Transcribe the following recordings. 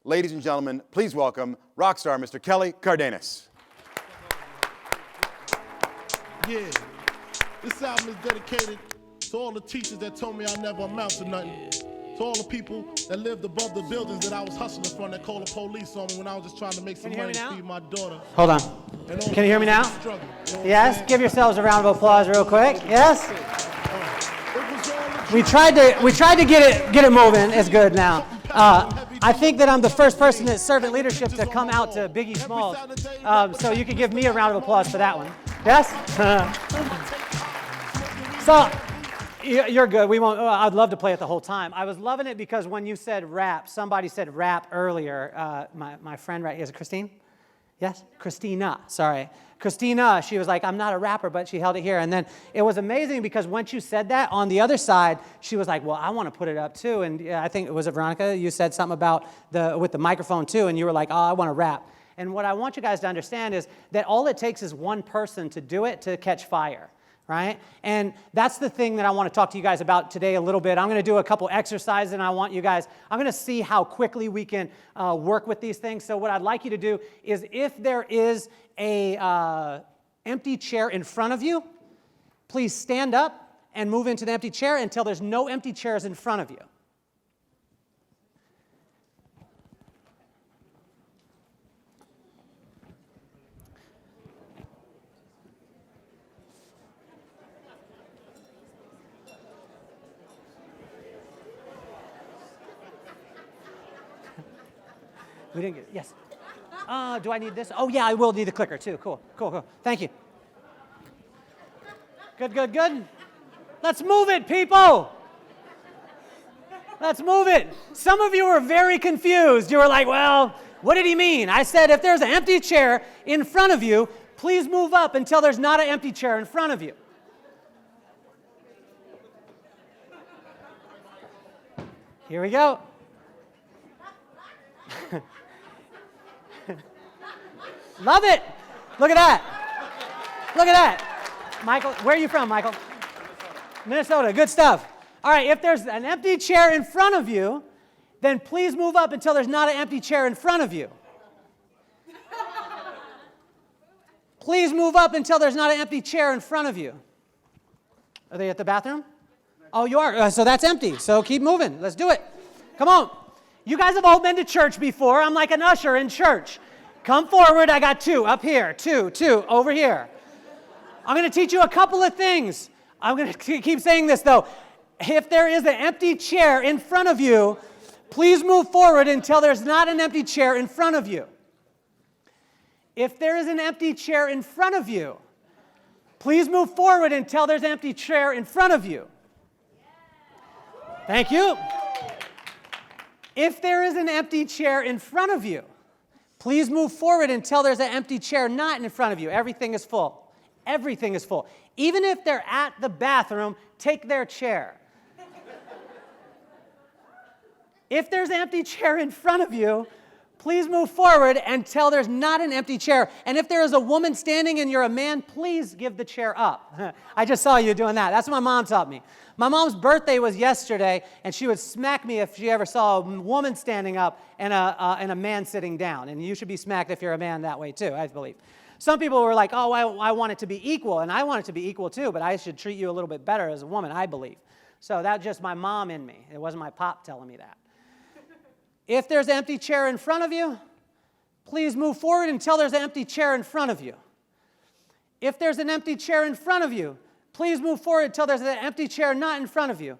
Ladies and gentlemen, please welcome rock star Mr. Kelly Cardenas. Yeah, this album is dedicated to all the teachers that told me I never amount to nothing. To all the people that lived above the buildings that I was hustling from that called the police on me when I was just trying to make some money to feed my daughter. Hold on. Can you hear me now? Yes? Give yourselves a round of applause real quick. Yes? We tried to get it moving. It's good now. I think that I'm the first person at servant leadership to come out to Biggie Smalls. So you can give me a round of applause for that one. Yes? So you're good. We won't. I'd love to play it the whole time. I was loving it because when you said rap, somebody said rap earlier. My friend, right? Is it Christine? Yes? Christina. Sorry. Christina, she was like, I'm not a rapper, but she held it here. And then it was amazing because once you said that, on the other side, she was like, well, I want to put it up too. And I think, was it Veronica? You said something about with the microphone too, and you were like, oh, I want to rap. And what I want you guys to understand is that all it takes is one person to do it to catch fire, right? And that's the thing that I want to talk to you guys about today a little bit. I'm going to do a couple exercises, and I'm going to see how quickly we can work with these things. So what I'd like you to do is if there is a empty chair in front of you, please stand up and move into the empty chair until there's no empty chairs in front of you. We didn't get it. Yes. Do I need this? Oh, yeah, I will need the clicker, too. Cool. Thank you. Good. Let's move it, people. Let's move it. Some of you were very confused. You were like, well, what did he mean? I said, if there's an empty chair in front of you, please move up until there's not an empty chair in front of you. Here we go. Love it. Look at that. Michael, where are you from, Michael? Minnesota. Good stuff. All right, if there's an empty chair in front of you, then please move up until there's not an empty chair in front of you. Please move up until there's not an empty chair in front of you. Are they at the bathroom? Oh, you are. So that's empty. So keep moving. Let's do it. Come on. You guys have all been to church before. I'm like an usher in church. Come forward. I got two up here. Two over here. I'm going to teach you a couple of things. I'm going to keep saying this, though. If there is an empty chair in front of you, please move forward until there's not an empty chair in front of you. If there is an empty chair in front of you, please move forward until there's an empty chair in front of you. Thank you. If there is an empty chair in front of you, please move forward until there's an empty chair not in front of you. Everything is full. Everything is full. Even if they're at the bathroom, take their chair. If there's an empty chair in front of you, please move forward until there's not an empty chair. And if there is a woman standing and you're a man, please give the chair up. I just saw you doing that. That's what my mom taught me. My mom's birthday was yesterday, and she would smack me if she ever saw a woman standing up and a man sitting down. And you should be smacked if you're a man that way too, I believe. Some people were like, oh, I want it to be equal, and I want it to be equal too, but I should treat you a little bit better as a woman, I believe. So that's just my mom in me. It wasn't my pop telling me that. If there's an empty chair in front of you, please move forward until there's an empty chair in front of you. If there's an empty chair in front of you, please move forward until there's an empty chair not in front of you.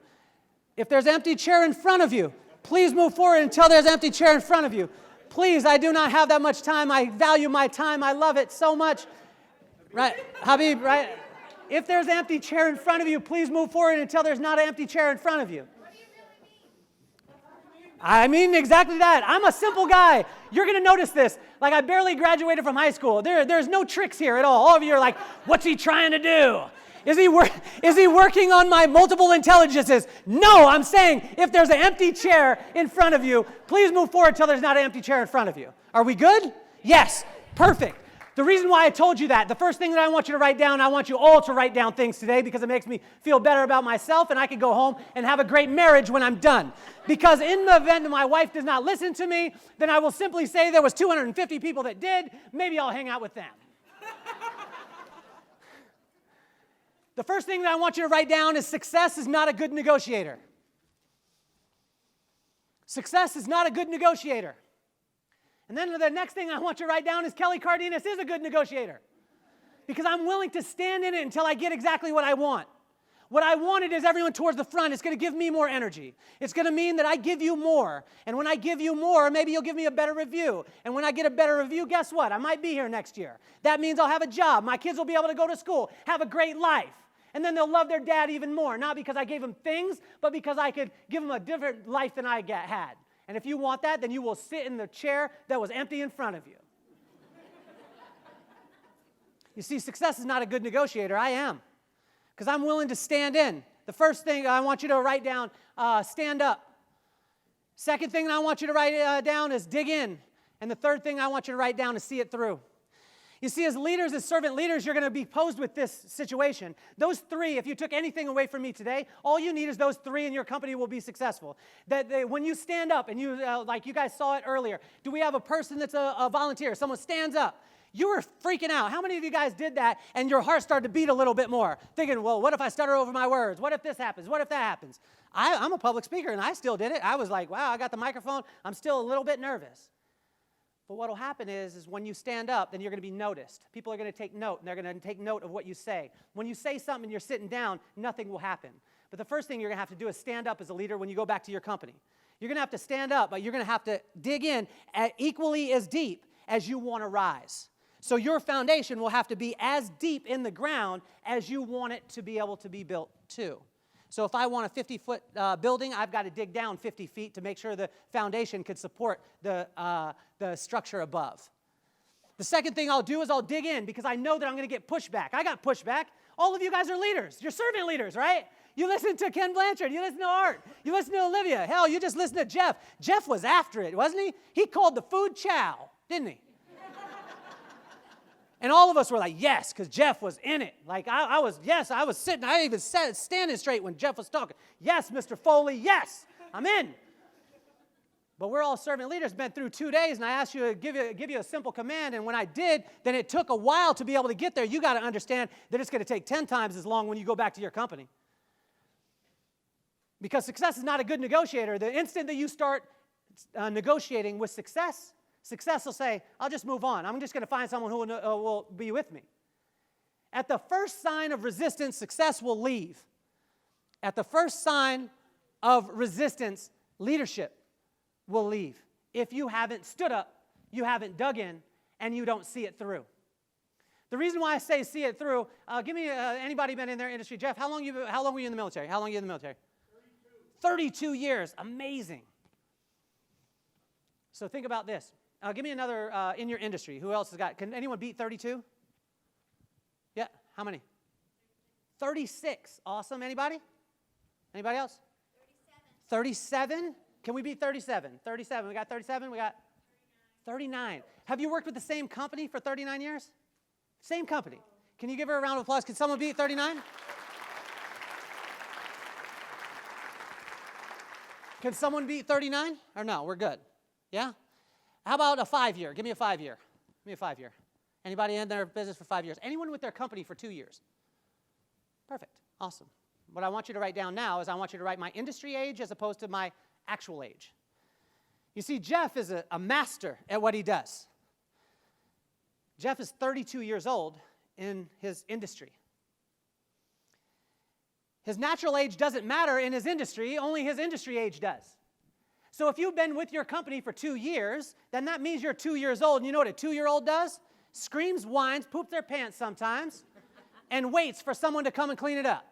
If there's an empty chair in front of you, please move forward until there's an empty chair in front of you. Please, I do not have that much time. I value my time. I love it so much. Right, Habib, right? If there's an empty chair in front of you, please move forward until there's not an empty chair in front of you. I mean exactly that. I'm a simple guy. You're going to notice this. Like, I barely graduated from high school. There's no tricks here at all. All of you are like, what's he trying to do? Is he working on my multiple intelligences? No, I'm saying if there's an empty chair in front of you, please move forward until there's not an empty chair in front of you. Are we good? Yes. Perfect. The reason why I told you that, the first thing that I want you to write down, I want you all to write down things today because it makes me feel better about myself and I can go home and have a great marriage when I'm done. Because in the event that my wife does not listen to me, then I will simply say there was 250 people that did. Maybe I'll hang out with them. The first thing that I want you to write down is success is not a good negotiator. Success is not a good negotiator. And then the next thing I want you to write down is Kelly Cardenas is a good negotiator. Because I'm willing to stand in it until I get exactly what I want. What I wanted is everyone towards the front. It's going to give me more energy. It's going to mean that I give you more. And when I give you more, maybe you'll give me a better review. And when I get a better review, guess what? I might be here next year. That means I'll have a job. My kids will be able to go to school, have a great life. And then they'll love their dad even more. Not because I gave them things, but because I could give them a different life than I had. And if you want that, then you will sit in the chair that was empty in front of you. You see, success is not a good negotiator. I am. Because I'm willing to stand in. The first thing I want you to write down, stand up. Second thing I want you to write down is dig in. And the third thing I want you to write down is see it through. You see, as leaders, as servant leaders, you're going to be posed with this situation. Those three, if you took anything away from me today, all you need is those three and your company will be successful. When you stand up, and you, like you guys saw it earlier, do we have a person that's a volunteer? Someone stands up. You were freaking out. How many of you guys did that and your heart started to beat a little bit more? Thinking, well, what if I stutter over my words? What if this happens? What if that happens? I'm a public speaker, and I still did it. I was like, wow, I got the microphone. I'm still a little bit nervous. But what will happen is when you stand up, then you're going to be noticed. People are going to take note, and they're going to take note of what you say. When you say something and you're sitting down, nothing will happen. But the first thing you're going to have to do is stand up as a leader when you go back to your company. You're going to have to stand up, but you're going to have to dig in equally as deep as you want to rise. So your foundation will have to be as deep in the ground as you want it to be able to be built to. So if I want a 50-foot building, I've got to dig down 50 feet to make sure the foundation could support the structure above. The second thing I'll do is I'll dig in because I know that I'm going to get pushback. I got pushback. All of you guys are leaders. You're servant leaders, right? You listen to Ken Blanchard. You listen to Art. You listen to Olivia. Hell, you just listen to Jeff. Jeff was after it, wasn't he? He called the food chow, didn't he? And all of us were like, yes, because Jeff was in it. Like, I was sitting. I even standing straight when Jeff was talking. Yes, Mr. Foley, yes, I'm in. But we're all servant leaders, been through 2 days, and I asked you to give you a simple command, and when I did, then it took a while to be able to get there. You got to understand that it's going to take 10 times as long when you go back to your company. Because success is not a good negotiator. The instant that you start negotiating with success will say, I'll just move on. I'm just going to find someone who will be with me. At the first sign of resistance, success will leave. At the first sign of resistance, leadership will leave. If you haven't stood up, you haven't dug in, and you don't see it through. The reason why I say see it through, give me anybody been in their industry. Jeff, how long were you in the military? How long were you in the military? 32 years. Amazing. So think about this. Give me another in your industry. Who else has got? Can anyone beat 32? Yeah. How many? 36. Awesome. Anybody? Anybody else? 37. 37? Can we beat 37? 37. We got 37. We got 39. Have you worked with the same company for 39 years? Same company. Can you give her a round of applause? Can someone beat 39? Can someone beat 39? Or no? We're good. Yeah? How about a 5-year? Give me a 5-year. Give me a 5-year. Anybody in their business for 5 years? Anyone with their company for 2 years? Perfect. Awesome. What I want you to write down now is I want you to write my industry age as opposed to my actual age. You see, Jeff is a master at what he does. Jeff is 32 years old in his industry. His natural age doesn't matter in his industry, only his industry age does. So if you've been with your company for 2 years, then that means you're 2 years old. And you know what a 2-year-old does? Screams, whines, poops their pants sometimes, and waits for someone to come and clean it up.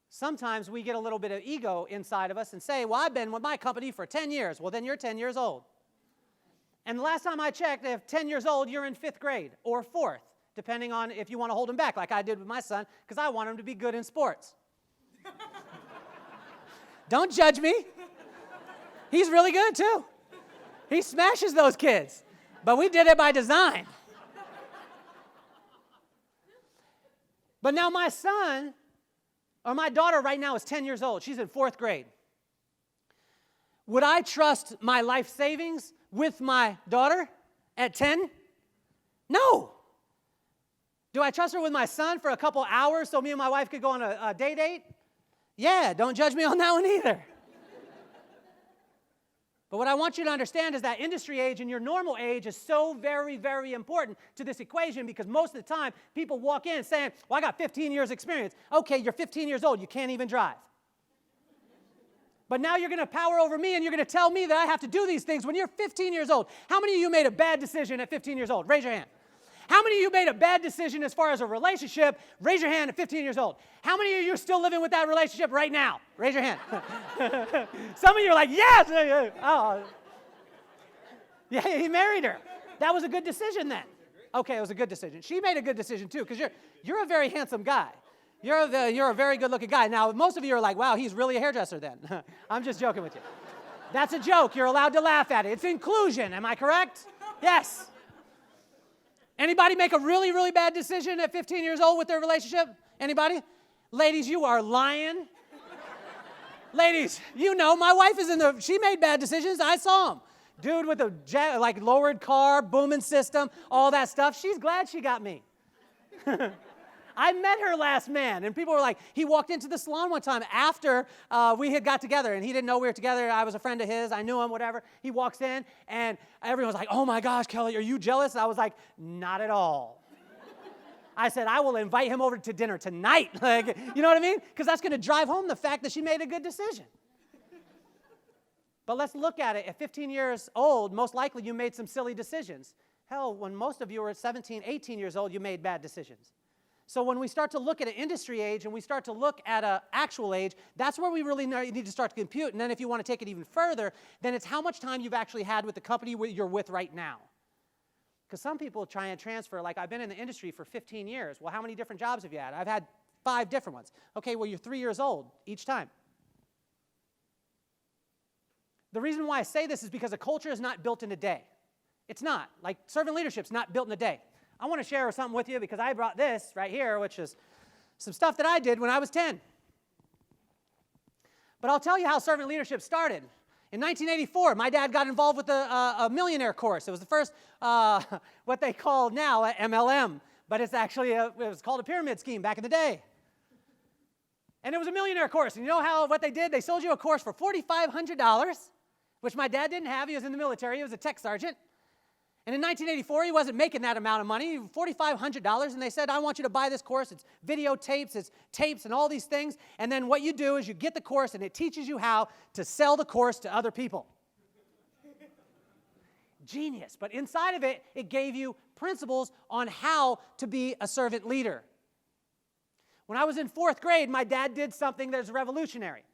Sometimes we get a little bit of ego inside of us and say, well, I've been with my company for 10 years. Well, then you're 10 years old. And the last time I checked, if 10 years old, you're in 5th grade or 4th, depending on if you want to hold him back, like I did with my son, because I want him to be good in sports. Don't judge me. He's really good, too. He smashes those kids. But we did it by design. But now my son, or my daughter right now is 10 years old. She's in 4th grade. Would I trust my life savings with my daughter at 10? No. Do I trust her with my son for a couple hours so me and my wife could go on a day date? Yeah, don't judge me on that one either. But what I want you to understand is that industry age and your normal age is so very, very important to this equation, because most of the time people walk in saying, well, I got 15 years experience. Okay, you're 15 years old. You can't even drive. But now you're going to power over me and you're going to tell me that I have to do these things when you're 15 years old. How many of you made a bad decision at 15 years old? Raise your hand. How many of you made a bad decision as far as a relationship? Raise your hand at 15 years old. How many of you are still living with that relationship right now? Raise your hand. Some of you are like, yes. Oh. Yeah, he married her. That was a good decision then. Okay, it was a good decision. She made a good decision too, because you're a very handsome guy. You're a very good-looking guy. Now, most of you are like, wow, he's really a hairdresser then. I'm just joking with you. That's a joke. You're allowed to laugh at it. It's inclusion. Am I correct? Yes. Anybody make a really, really bad decision at 15 years old with their relationship? Anybody? Ladies, you are lying. Ladies, you know, my wife is she made bad decisions. I saw them. Dude with a lowered car, booming system, all that stuff. She's glad she got me. I met her last man, and people were like, he walked into the salon one time after we had got together, and he didn't know we were together. I was a friend of his. I knew him, whatever. He walks in, and everyone was like, oh, my gosh, Kelly, are you jealous? And I was like, not at all. I said, I will invite him over to dinner tonight. You know what I mean? Because that's going to drive home the fact that she made a good decision. But let's look at it. At 15 years old, most likely you made some silly decisions. Hell, when most of you were at 17, 18 years old, you made bad decisions. So when we start to look at an industry age and we start to look at an actual age, that's where we really need to start to compute. And then if you want to take it even further, then it's how much time you've actually had with the company you're with right now. Because some people try and transfer, like I've been in the industry for 15 years. Well, how many different jobs have you had? I've had 5 different ones. Okay, well, you're 3 years old each time. The reason why I say this is because a culture is not built in a day. It's not. Like servant leadership's not built in a day. I want to share something with you because I brought this right here, which is some stuff that I did when I was 10. But I'll tell you how servant leadership started. In 1984, my dad got involved with a millionaire course. It was the first, what they call now a MLM, but it's actually, it was called a pyramid scheme back in the day. And it was a millionaire course. And you know what they did? They sold you a course for $4,500, which my dad didn't have. He was in the military. He was a tech sergeant. And in 1984, he wasn't making that amount of money, $4,500, and they said, I want you to buy this course. It's videotapes, it's tapes, and all these things. And then what you do is you get the course, and it teaches you how to sell the course to other people. Genius. But inside of it, it gave you principles on how to be a servant leader. When I was in 4th grade, my dad did something that's revolutionary.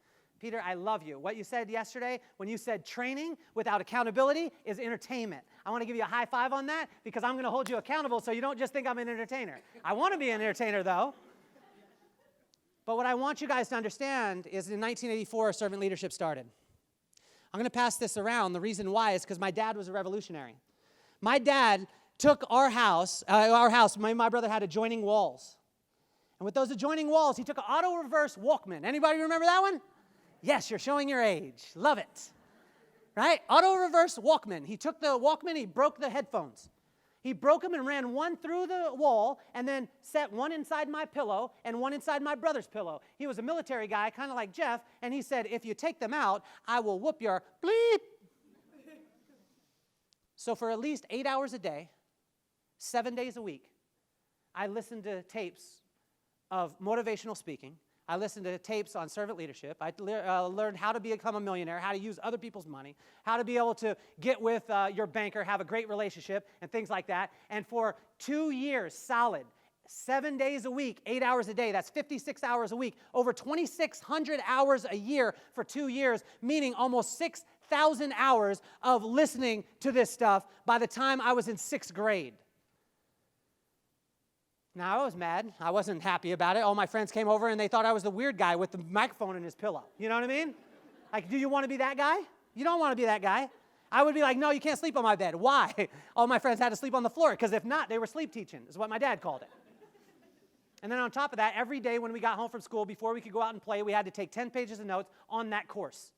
Peter, I love you. What you said yesterday when you said training without accountability is entertainment. I want to give you a high five on that because I'm going to hold you accountable so you don't just think I'm an entertainer. I want to be an entertainer, though. But what I want you guys to understand is in 1984, servant leadership started. I'm going to pass this around. The reason why is because my dad was a revolutionary. My dad took our house, my brother had adjoining walls. And with those adjoining walls, he took an auto-reverse Walkman. Anybody remember that one? Yes, you're showing your age. Love it. Right? Auto-reverse Walkman. He took the Walkman, he broke the headphones. He broke them and ran one through the wall and then set one inside my pillow and one inside my brother's pillow. He was a military guy, kind of like Jeff, and he said, if you take them out, I will whoop your bleep. So for at least 8 hours a day, 7 days a week, I listened to tapes of motivational speaking. I listened to tapes on servant leadership. I learned how to become a millionaire, how to use other people's money, how to be able to get with your banker, have a great relationship, and things like that. And for 2 years, solid, 7 days a week, 8 hours a day, that's 56 hours a week, over 2,600 hours a year for 2 years, meaning almost 6,000 hours of listening to this stuff by the time I was in 6th grade. Now, I was mad. I wasn't happy about it. All my friends came over, and they thought I was the weird guy with the microphone in his pillow. You know what I mean? Like, do you want to be that guy? You don't want to be that guy. I would be like, no, you can't sleep on my bed. Why? All my friends had to sleep on the floor, because if not, they were sleep teaching, is what my dad called it. And then on top of that, every day when we got home from school, before we could go out and play, we had to take 10 pages of notes on that course.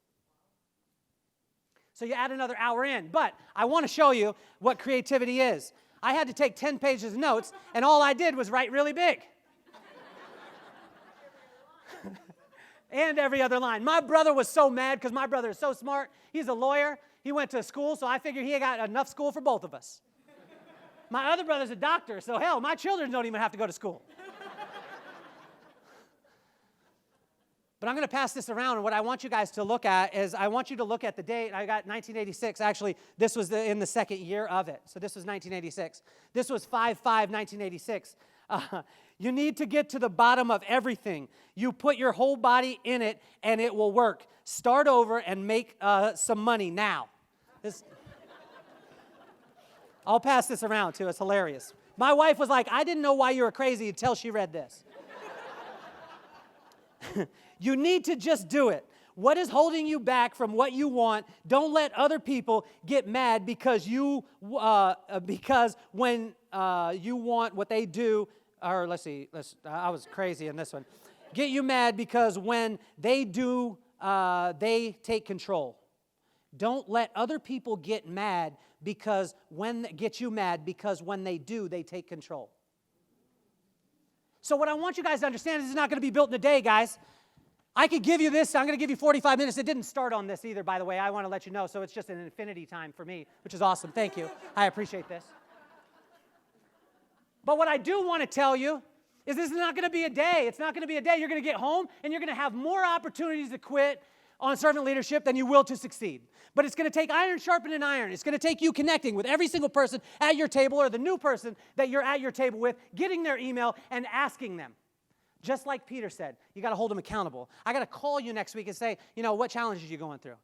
So you add another hour in. But I want to show you what creativity is. I had to take 10 pages of notes, and all I did was write really big. And every other line. My brother was so mad, because my brother is so smart. He's a lawyer. He went to school, so I figured he got enough school for both of us. My other brother's a doctor, so hell, my children don't even have to go to school. But I'm going to pass this around, and what I want you guys to look at is I want you to look at the date. I got 1986. Actually, this was in the second year of it. So this was 1986. This was 5/5/1986. You need to get to the bottom of everything. You put your whole body in it, and it will work. Start over and make some money now. I'll pass this around, too. It's hilarious. My wife was like, I didn't know why you were crazy until she read this. You need to just do it. What is holding you back from what you want? Don't let other people get mad because when you want what they do, or I was crazy in this one. Get you mad because when they do, they take control. Don't let other people get mad because when they do, they take control. So what I want you guys to understand is it's not going to be built in a day, guys. I could give you this. I'm going to give you 45 minutes. It didn't start on this either, by the way. I want to let you know. So it's just an infinity time for me, which is awesome. Thank you. I appreciate this. But what I do want to tell you is this is not going to be a day. It's not going to be a day. You're going to get home, and you're going to have more opportunities to quit on servant leadership than you will to succeed. But it's going to take iron sharpening iron. It's going to take you connecting with every single person at your table or the new person that you're at your table with, getting their email and asking them. Just like Peter said, you got to hold them accountable. I got to call you next week and say, what challenges are you going through?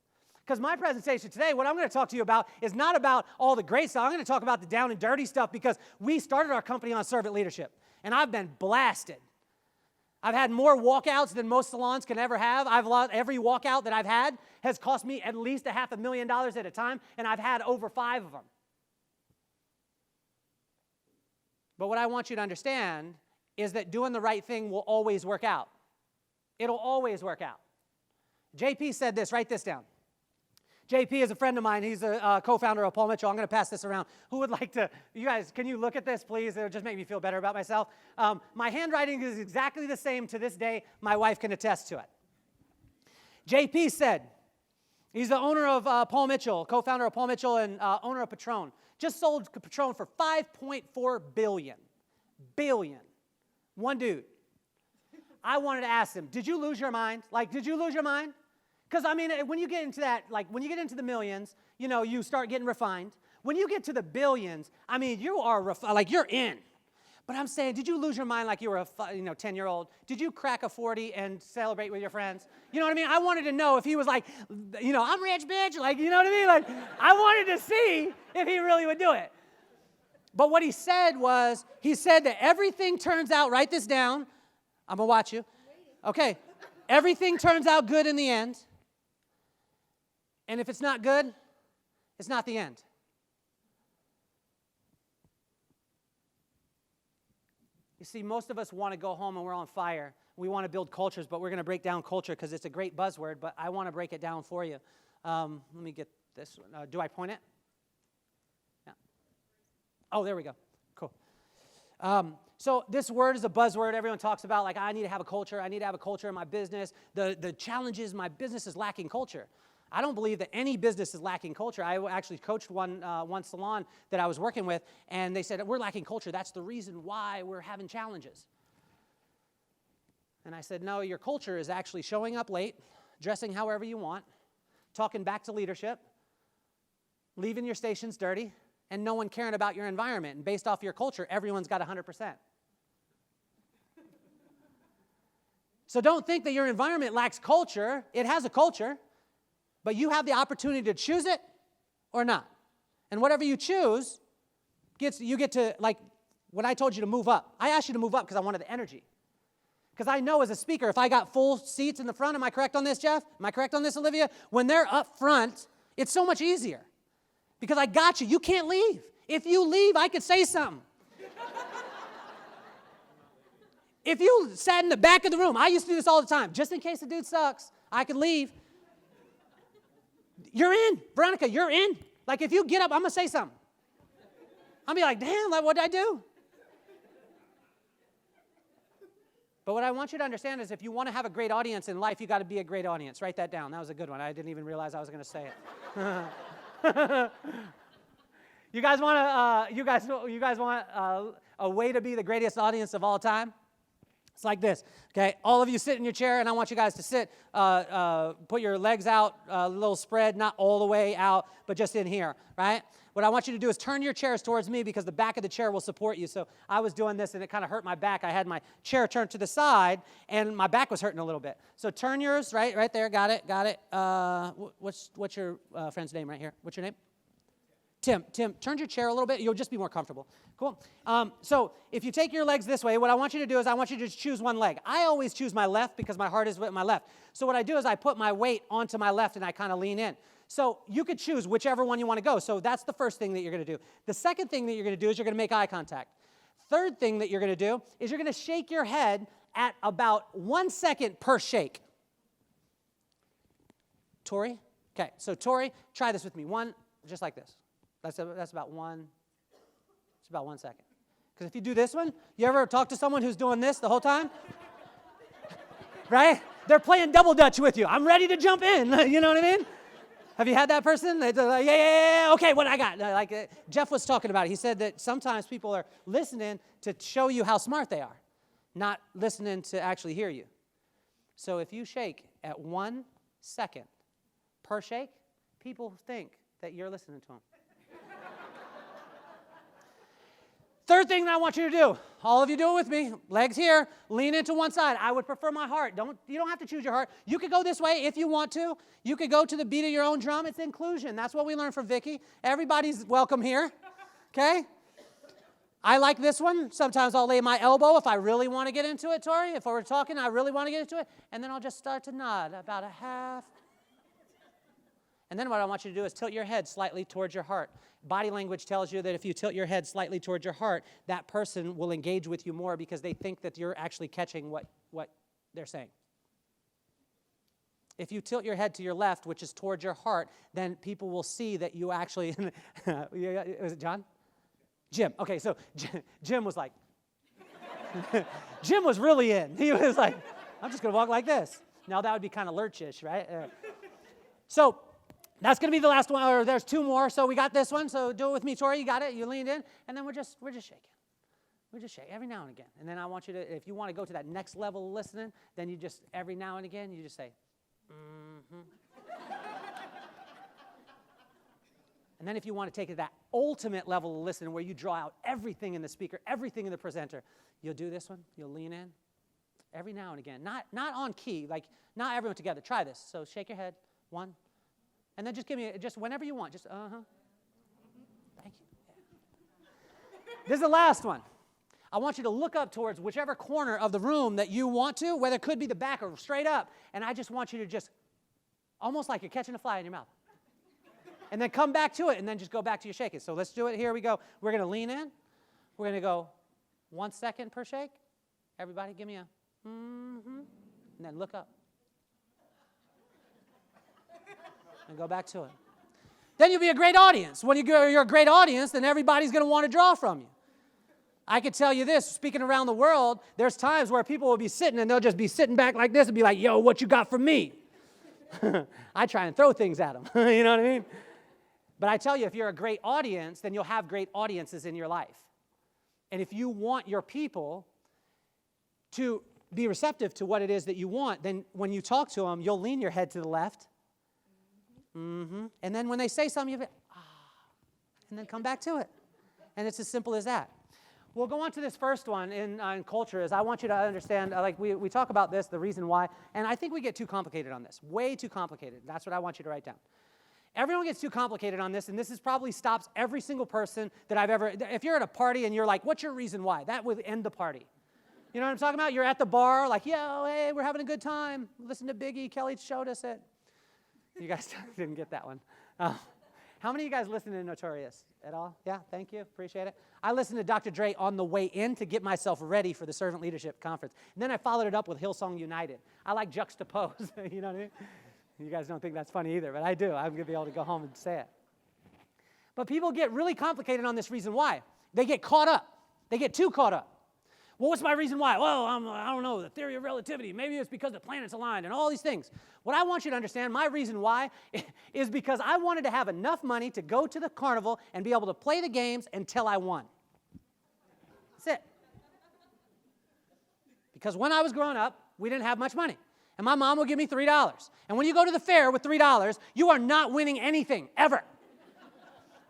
Because my presentation today, what I'm going to talk to you about is not about all the great stuff. I'm going to talk about the down and dirty stuff because we started our company on servant leadership, and I've been blasted. I've had more walkouts than most salons can ever have. Every walkout that I've had has cost me at least $500,000 at a time, and I've had over 5 of them. But what I want you to understand is that doing the right thing will always work out. It'll always work out. JP said this. Write this down. JP is a friend of mine. He's a co-founder of Paul Mitchell. I'm going to pass this around. Who would like to, you guys, can you look at this, please? It'll just make me feel better about myself. My handwriting is exactly the same to this day. My wife can attest to it. JP said, he's the owner of Paul Mitchell, co-founder of Paul Mitchell and owner of Patron. Just sold Patron for $5.4 billion. One dude. I wanted to ask him, did you lose your mind? Did you lose your mind? Because, when you get into that, when you get into the millions, you start getting refined. When you get to the billions, you are, you're in. But I'm saying, did you lose your mind like you were a 10-year-old? Did you crack a 40 and celebrate with your friends? You know what I mean? I wanted to know if he was like, I'm rich, bitch. You know what I mean? I wanted to see if he really would do it. But what he said was, that everything turns out, write this down. I'm going to watch you. Okay. Everything turns out good in the end. And if it's not good, it's not the end. You see, most of us want to go home and we're on fire. We want to build cultures, but we're going to break down culture because it's a great buzzword, but I want to break it down for you. Let me get this one. Do I point it? Yeah. Oh, there we go. Cool. So this word is a buzzword. Everyone talks about, I need to have a culture. I need to have a culture in my business. The challenge is my business is lacking culture. I don't believe that any business is lacking culture. I actually coached one salon that I was working with, and they said, we're lacking culture. That's the reason why we're having challenges. And I said, no, your culture is actually showing up late, dressing however you want, talking back to leadership, leaving your stations dirty, and no one caring about your environment. And based off your culture, everyone's got 100%. So don't think that your environment lacks culture. It has a culture. But you have the opportunity to choose it or not. And whatever you choose, you get to, when I told you to move up, I asked you to move up because I wanted the energy. Because I know as a speaker, if I got full seats in the front, am I correct on this, Jeff? Am I correct on this, Olivia? When they're up front, it's so much easier. Because I got you. You can't leave. If you leave, I could say something. If you sat in the back of the room, I used to do this all the time, just in case the dude sucks, I could leave. You're in. Veronica, you're in. Like, if you get up, I'm going to say something. I'll be like, damn, like, what did I do? But what I want you to understand is if you want to have a great audience in life, you got to be a great audience. Write that down. That was a good one. I didn't even realize I was going to say it. You guys want a way to be the greatest audience of all time? It's like this, okay? All of you sit in your chair, and I want you guys to sit, put your legs out, a little spread, not all the way out, but just in here, right? What I want you to do is turn your chairs towards me because the back of the chair will support you. So I was doing this, and it kind of hurt my back. I had my chair turned to the side, and my back was hurting a little bit. So turn yours, right there, got it. What's your friend's name right here? What's your name? Tim, turn your chair a little bit. You'll just be more comfortable. Cool. So if you take your legs this way, what I want you to do is I want you to just choose one leg. I always choose my left because my heart is with my left. So what I do is I put my weight onto my left and I kind of lean in. So you could choose whichever one you want to go. So that's the first thing that you're going to do. The second thing that you're going to do is you're going to make eye contact. Third thing that you're going to do is you're going to shake your head at about 1 second per shake. Tori? Okay, so Tori, try this with me. One, just like this. That's about 1 second. Because if you do this one, you ever talk to someone who's doing this the whole time? Right? They're playing double dutch with you. I'm ready to jump in. You know what I mean? Have you had that person? They're like, yeah, okay, what I got? Jeff was talking about it. He said that sometimes people are listening to show you how smart they are, not listening to actually hear you. So if you shake at 1 second per shake, people think that you're listening to them. Third thing that I want you to do, all of you do it with me, legs here, lean into one side. I would prefer my heart. You don't have to choose your heart. You could go this way if you want to. You could go to the beat of your own drum. It's inclusion. That's what we learned from Vicky. Everybody's welcome here, okay? I like this one. Sometimes I'll lay my elbow if I really want to get into it, Tori. If we're talking, I really want to get into it. And then I'll just start to nod about a half. And then what I want you to do is tilt your head slightly towards your heart. Body language tells you that if you tilt your head slightly towards your heart, that person will engage with you more because they think that you're actually catching what they're saying. If you tilt your head to your left, which is towards your heart, then people will see that you actually, was it John? Jim. Okay, so Jim was like, Jim was really in. He was like, I'm just going to walk like this. Now that would be kind of lurchish, right? So that's going to be the last one, or there's two more. So we got this one. So do it with me, Tori. You got it. You leaned in, and then we're just shaking. We just shake every now and again. And then I want you to, if you want to go to that next level of listening, then you just every now and again you just say, And then if you want to take it to that ultimate level of listening where you draw out everything in the speaker, everything in the presenter, you'll do this one. You'll lean in every now and again. Not on key, like not everyone together. Try this. So shake your head. One. And then just give me, just whenever you want, just Thank you. Yeah. This is the last one. I want you to look up towards whichever corner of the room that you want to, whether it could be the back or straight up, and I just want you to just, almost like you're catching a fly in your mouth. And then come back to it, and then just go back to your shaking. So let's do it. Here we go. We're going to lean in. We're going to go 1 second per shake. Everybody give me a and then look up. And go back to it. Then you'll be a great audience. When you're a great audience, then everybody's going to want to draw from you. I could tell you this, speaking around the world, there's times where people will be sitting and they'll just be sitting back like this and be like, yo, what you got for me? I try and throw things at them. You know what I mean? But I tell you, if you're a great audience, then you'll have great audiences in your life. And if you want your people to be receptive to what it is that you want, then when you talk to them, you'll lean your head to the left. And then when they say something, you'll be, and then come back to it. And it's as simple as that. We'll go on to this first one in culture is I want you to understand, like we talk about this, the reason why, and I think we get too complicated on this, way too complicated. That's what I want you to write down. Everyone gets too complicated on this, and this is probably stops every single person that I've ever, if you're at a party and you're like, what's your reason why? That would end the party. You know what I'm talking about? You're at the bar, like, yo, hey, we're having a good time. Listen to Biggie, Kelly showed us it. You guys didn't get that one. How many of you guys listen to Notorious at all? Yeah, thank you. Appreciate it. I listened to Dr. Dre on the way in to get myself ready for the Servant Leadership Conference. And then I followed it up with Hillsong United. I like juxtapose, you know what I mean? You guys don't think that's funny either, but I do. I'm going to be able to go home and say it. But people get really complicated on this reason why. They get caught up. They get too caught up. Well, what's my reason why? Well, I don't know, the theory of relativity. Maybe it's because the planets aligned and all these things. What I want you to understand, my reason why, is because I wanted to have enough money to go to the carnival and be able to play the games until I won. That's it. Because when I was growing up, we didn't have much money. And my mom would give me $3. And when you go to the fair with $3, you are not winning anything, ever.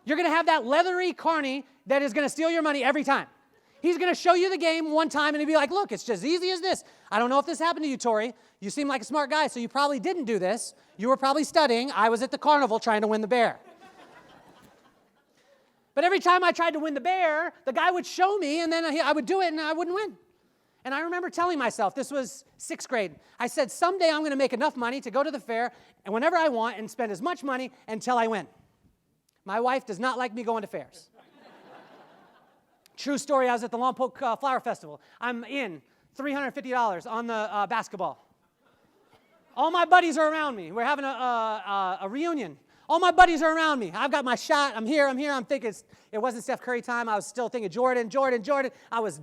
You're going to have that leathery carny that is going to steal your money every time. He's going to show you the game one time, and he'll be like, look, it's just easy as this. I don't know if this happened to you, Tori. You seem like a smart guy, so you probably didn't do this. You were probably studying. I was at the carnival trying to win the bear. But every time I tried to win the bear, the guy would show me, and then I would do it, and I wouldn't win. And I remember telling myself, this was 6th grade, I said, someday I'm going to make enough money to go to the fair, and whenever I want, and spend as much money until I win. My wife does not like me going to fairs. True story, I was at the Lompoc Flower Festival. I'm in $350 on the basketball. All my buddies are around me. We're having a reunion. All my buddies are around me. I've got my shot. I'm here. I'm thinking it wasn't Steph Curry time. I was still thinking Jordan. I was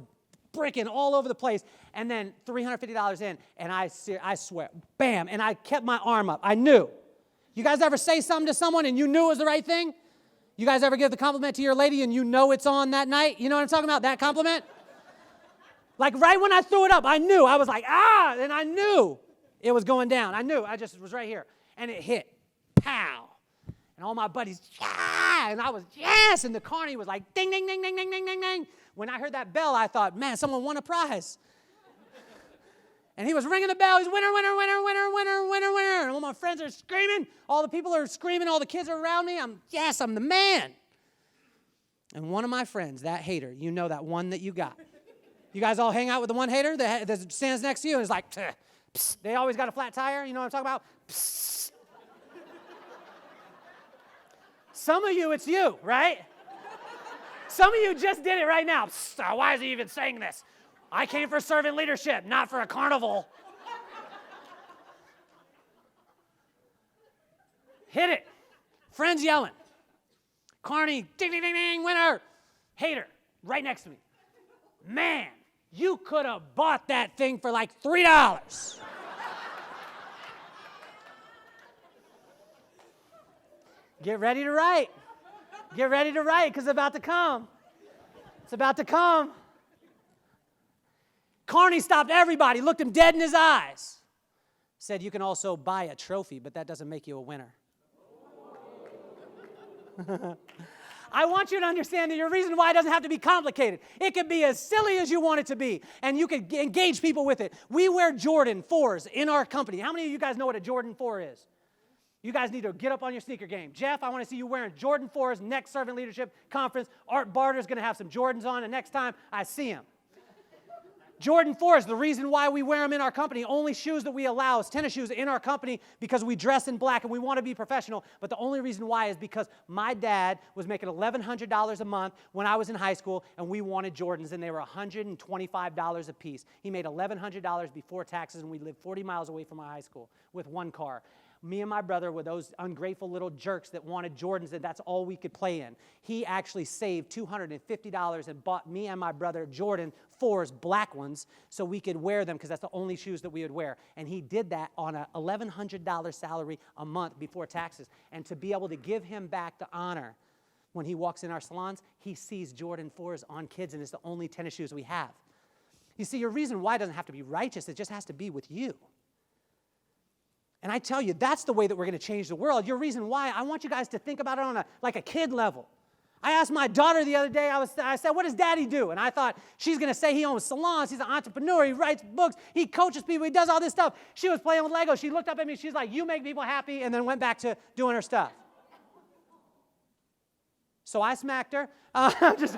bricking all over the place. And then $350 in, and I swear, bam, and I kept my arm up. I knew. You guys ever say something to someone and you knew it was the right thing? You guys ever give the compliment to your lady and you know it's on that night? You know what I'm talking about, that compliment? Like right when I threw it up, I knew. I was like, ah, and I knew it was going down. I knew. I just was right here. And it hit. Pow. And all my buddies, yeah, and I was, yes, and the carny was like, ding, ding, ding, ding, ding, ding, ding, ding. When I heard that bell, I thought, man, someone won a prize. And he was ringing the bell. He's winner, winner, winner, winner, winner, winner, winner. And all my friends are screaming. All the people are screaming. All the kids are around me. I'm the man. And one of my friends, that hater, you know that one that you got. You guys all hang out with the one hater that stands next to you and is like, psst, psst. They always got a flat tire. You know what I'm talking about? Psst. Some of you, it's you, right? Some of you just did it right now. Psst, why is he even saying this? I came for servant leadership, not for a carnival. Hit it. Friends yelling. Carney, ding, ding, ding, ding, winner. Hater, right next to me. Man, you could have bought that thing for like $3. Get ready to write. Get ready to write because it's about to come. It's about to come. Carney stopped everybody, looked him dead in his eyes. Said, you can also buy a trophy, but that doesn't make you a winner. I want you to understand that your reason why doesn't have to be complicated. It could be as silly as you want it to be, and you could engage people with it. We wear Jordan 4s in our company. How many of you guys know what a Jordan 4 is? You guys need to get up on your sneaker game. Jeff, I want to see you wearing Jordan 4s next Servant Leadership Conference. Art Barter's going to have some Jordans on, and next time I see him. Jordan 4s, the reason why we wear them in our company, only shoes that we allow is tennis shoes in our company because we dress in black and we want to be professional. But the only reason why is because my dad was making $1,100 a month when I was in high school and we wanted Jordans and they were $125 a piece. He made $1,100 before taxes and we lived 40 miles away from my high school with one car. Me and my brother were those ungrateful little jerks that wanted Jordans and that's all we could play in. He actually saved $250 and bought me and my brother Jordan 4s, black ones, so we could wear them because that's the only shoes that we would wear. And he did that on a $1,100 salary a month before taxes. And to be able to give him back the honor when he walks in our salons, he sees Jordan 4s on kids and it's the only tennis shoes we have. You see, your reason why doesn't have to be righteous. It just has to be with you. And I tell you, that's the way that we're going to change the world. Your reason why, I want you guys to think about it on like a kid level. I asked my daughter the other day, I said, what does daddy do? And I thought, she's going to say he owns salons, he's an entrepreneur, he writes books, he coaches people, he does all this stuff. She was playing with Lego. She looked up at me, she's like, you make people happy, and then went back to doing her stuff. So I smacked her, because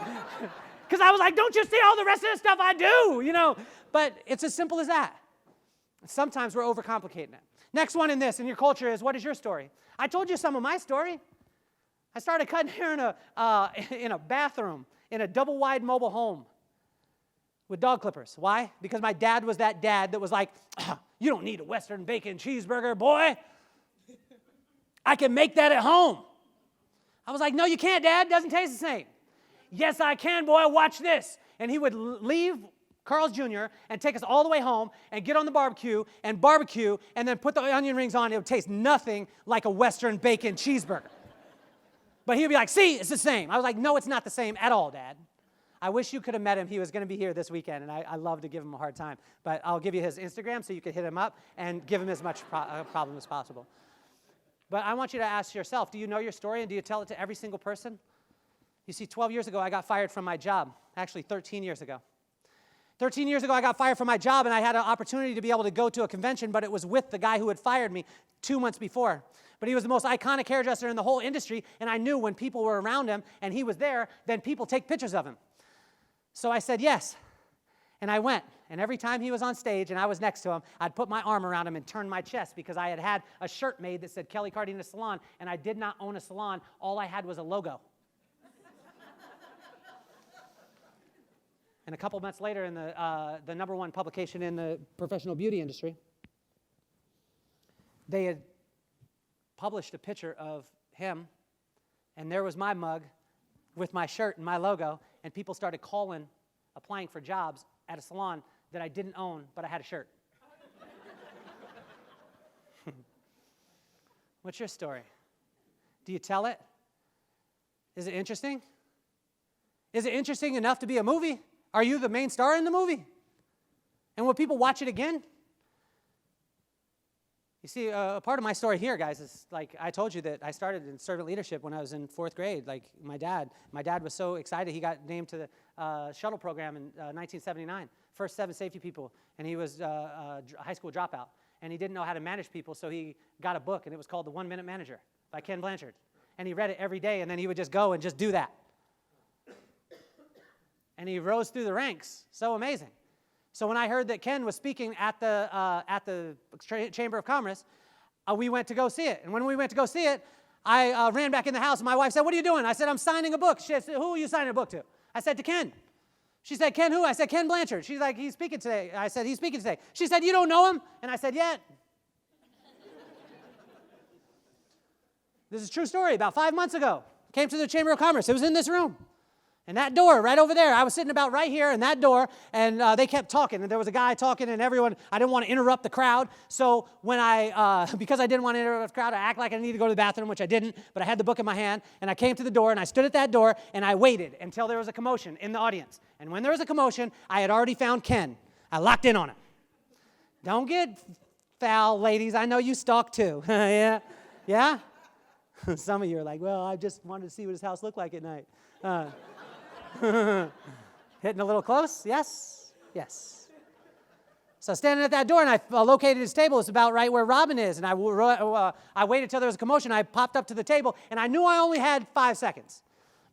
I was like, don't you see all the rest of the stuff I do, you know? But it's as simple as that. Sometimes we're overcomplicating it. Next one in this, in your culture is, what is your story? I told you some of my story. I started cutting hair in a bathroom, in a double-wide mobile home with dog clippers. Why? Because my dad was that dad that was like, you don't need a Western bacon cheeseburger, boy. I can make that at home. I was like, no, you can't, Dad. It doesn't taste the same. Yes, I can, boy. Watch this. And he would leave Carl's Jr. and take us all the way home and get on the barbecue and then put the onion rings on. It would taste nothing like a Western bacon cheeseburger. But he would be like, see, it's the same. I was like, no, it's not the same at all, Dad. I wish you could have met him. He was going to be here this weekend, and I love to give him a hard time. But I'll give you his Instagram so you can hit him up and give him as much problem as possible. But I want you to ask yourself, do you know your story and do you tell it to every single person? You see, 12 years ago, I got fired from my job. Actually, 13 years ago. 13 years ago, I got fired from my job, and I had an opportunity to be able to go to a convention, but it was with the guy who had fired me 2 months before. But he was the most iconic hairdresser in the whole industry, and I knew when people were around him and he was there, then people take pictures of him. So I said yes, and I went. And every time he was on stage and I was next to him, I'd put my arm around him and turn my chest because I had had a shirt made that said Kelly Cardenas Salon, and I did not own a salon. All I had was a logo. And a couple months later, in the #1 publication in the professional beauty industry, they had published a picture of him, and there was my mug with my shirt and my logo, and people started applying for jobs at a salon that I didn't own, but I had a shirt. What's your story? Do you tell it? Is it interesting? Is it interesting enough to be a movie? Are you the main star in the movie? And will people watch it again? You see, a part of my story here, guys, is like I told you that I started in servant leadership when I was in 4th grade. Like my dad was so excited. He got named to the shuttle program in 1979, first 7 safety people, and he was a high school dropout. And he didn't know how to manage people, so he got a book, and it was called The 1 Minute Manager by Ken Blanchard. And he read it every day, and then he would just go and just do that. And he rose through the ranks. So amazing. So when I heard that Ken was speaking at the Chamber of Commerce, we went to go see it. And when we went to go see it, I ran back in the house, and my wife said, "What are you doing?" I said, "I'm signing a book." She said, "Who are you signing a book to?" I said, "To Ken." She said, "Ken who?" I said, "Ken Blanchard." She's like, "He's speaking today." I said, "He's speaking today." She said, "You don't know him?" And I said, "Yeah." This is a true story. About 5 months ago, came to the Chamber of Commerce. It was in this room. And that door right over there, I was sitting about right here in that door, and they kept talking. And there was a guy talking, and everyone, I didn't want to interrupt the crowd. So when because I didn't want to interrupt the crowd, I act like I needed to go to the bathroom, which I didn't, but I had the book in my hand, and I came to the door, and I stood at that door, and I waited until there was a commotion in the audience. And when there was a commotion, I had already found Ken. I locked in on him. Don't get foul, ladies. I know you stalk too. Yeah? Yeah? Some of you are like, well, I just wanted to see what his house looked like at night. Hitting a little close? Yes? Yes. So standing at that door, and I located his table. It's about right where Robin is. And I waited till there was a commotion. I popped up to the table, and I knew I only had 5 seconds.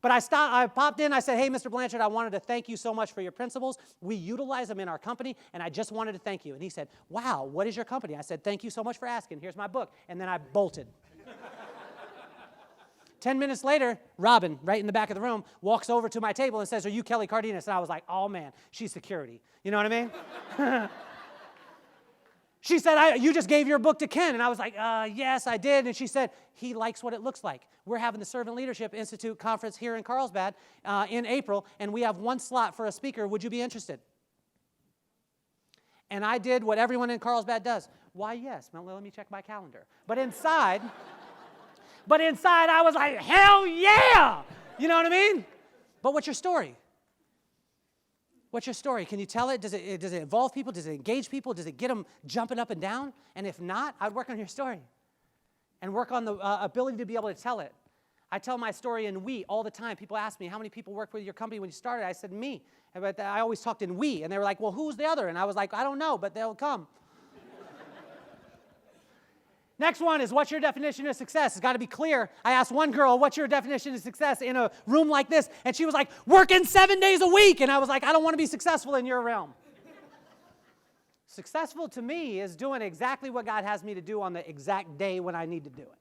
But I popped in. I said, "Hey, Mr. Blanchard, I wanted to thank you so much for your principles. We utilize them in our company, and I just wanted to thank you." And he said, "Wow, what is your company?" I said, "Thank you so much for asking. Here's my book." And then I bolted. 10 minutes later, Robin, right in the back of the room, walks over to my table and says, "Are you Kelly Cardenas?" And I was like, "Oh, man, she's security." You know what I mean? She said, "You just gave your book to Ken." And I was like, "Yes, I did." And she said, "He likes what it looks like. We're having the Servant Leadership Institute conference here in Carlsbad in April, and we have 1 slot for a speaker. Would you be interested?" And I did what everyone in Carlsbad does. Why, yes. Well, let me check my calendar. But inside, I was like, hell yeah! You know what I mean? But what's your story? What's your story? Can you tell it? Does it involve people? Does it engage people? Does it get them jumping up and down? And if not, I'd work on your story and work on the ability to be able to tell it. I tell my story in we all the time. People ask me, "How many people worked with your company when you started?" I said, "Me." But I always talked in we. And they were like, "Well, who's the other?" And I was like, "I don't know, but they'll come." Next one is, what's your definition of success? It's got to be clear. I asked one girl, "What's your definition of success in a room like this?" And she was like, "Working 7 days a week." And I was like, "I don't want to be successful in your realm." Successful to me is doing exactly what God has me to do on the exact day when I need to do it.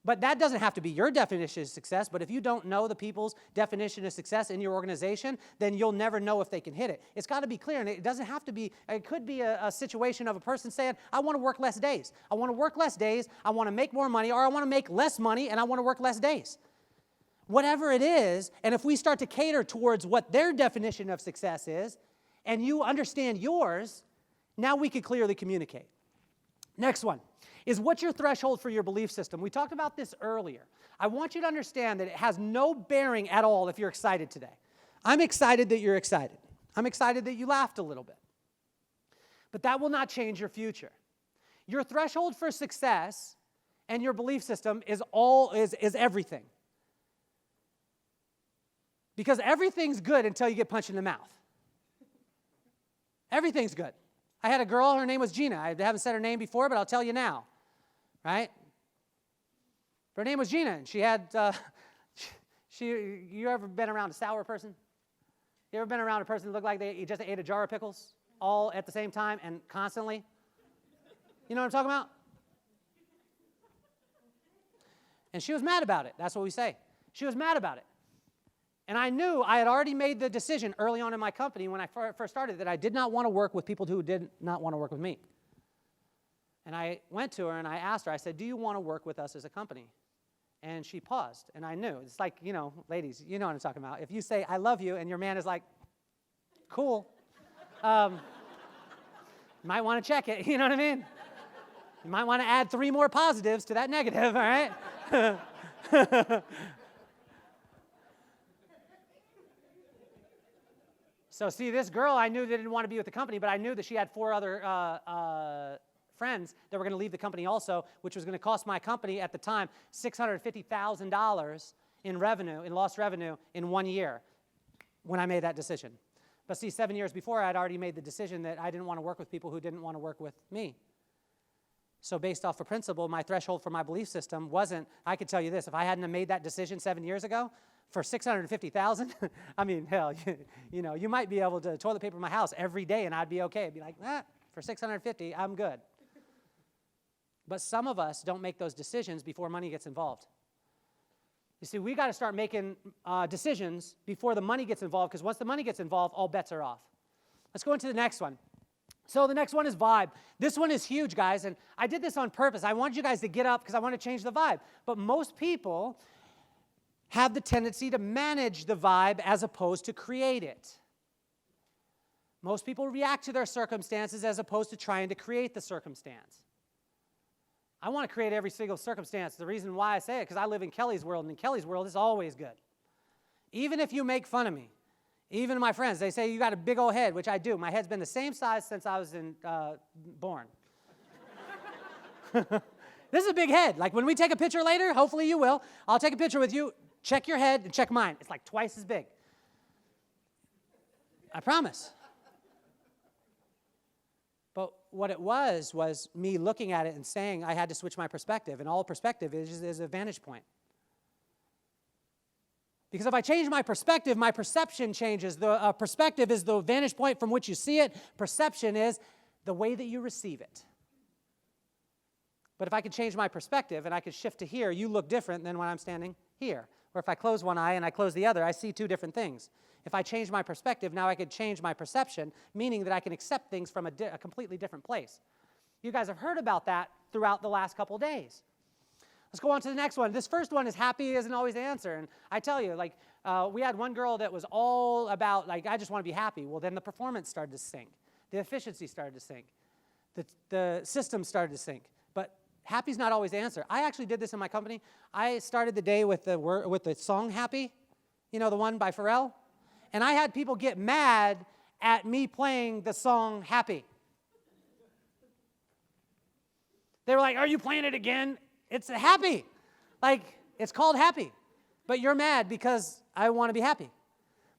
But that doesn't have to be your definition of success, but if you don't know the people's definition of success in your organization, then you'll never know if they can hit it. It's got to be clear, and it doesn't have to be, it could be a situation of a person saying, I want to work less days. I want to work less days, I want to make more money, or I want to make less money, and I want to work less days. Whatever it is, and if we start to cater towards what their definition of success is, and you understand yours, now we can clearly communicate. Next one is, what's your threshold for your belief system? We talked about this earlier. I want you to understand that it has no bearing at all if you're excited today. I'm excited that you're excited. I'm excited that you laughed a little bit. But that will not change your future. Your threshold for success and your belief system is everything. Because everything's good until you get punched in the mouth. Everything's good. I had a girl, her name was Gina. I haven't said her name before, but I'll tell you now, right? Her name was Gina, and she had, you ever been around a sour person? You ever been around a person who looked like they just ate a jar of pickles all at the same time and constantly? You know what I'm talking about? And she was mad about it. That's what we say. She was mad about it. And I knew I had already made the decision early on in my company when I first started that I did not want to work with people who did not want to work with me. And I went to her and I asked her, I said, do you want to work with us as a company? And she paused, and I knew. It's like, you know, ladies, you know what I'm talking about. If you say, I love you, and your man is like, cool, you might want to check it, you know what I mean? You might want to add 3 more positives to that negative, all right? So see, this girl I knew that didn't want to be with the company, but I knew that she had 4 other friends that were going to leave the company also, which was going to cost my company at the time $650,000 in revenue, in lost revenue, in 1 year when I made that decision. But see, 7 years before, I'd already made the decision that I didn't want to work with people who didn't want to work with me. So based off of principle, my threshold for my belief system wasn't, I could tell you this, if I hadn't have made that decision 7 years ago, for $650,000, I mean, hell, you know, you might be able to toilet paper my house every day and I'd be okay. I'd be like, for $650, I'm good. But some of us don't make those decisions before money gets involved. You see, we got to start making decisions before the money gets involved, because once the money gets involved, all bets are off. Let's go into the next one. So the next one is vibe. This one is huge, guys, and I did this on purpose. I wanted you guys to get up because I want to change the vibe. But most people have the tendency to manage the vibe as opposed to create it. Most people react to their circumstances as opposed to trying to create the circumstance. I want to create every single circumstance. The reason why I say it, because I live in Kelly's world, and in Kelly's world, it's always good. Even if you make fun of me, even my friends, they say you got a big old head, which I do. My head's been the same size since I was born. This is a big head. Like when we take a picture later, hopefully you will, I'll take a picture with you. Check your head and check mine. It's like twice as big. I promise. But what it was me looking at it and saying I had to switch my perspective. And all perspective is a vantage point. Because if I change my perspective, my perception changes. The perspective is the vantage point from which you see it. Perception is the way that you receive it. But if I could change my perspective and I could shift to here, you look different than when I'm standing here. Or if I close one eye and I close the other, I see 2 different things. If I change my perspective, now I could change my perception, meaning that I can accept things from a completely different place. You guys have heard about that throughout the last couple days. Let's go on to the next one. This first one is happy isn't always the answer. And I tell you, like, we had one girl that was all about, like, I just want to be happy. Well, then the performance started to sink. The efficiency started to sink. The system started to sink. But happy's not always the answer. I actually did this in my company. I started the day with the song Happy, you know, the one by Pharrell. And I had people get mad at me playing the song Happy. They were like, are you playing it again? It's happy. Like, it's called Happy. But you're mad because I want to be happy.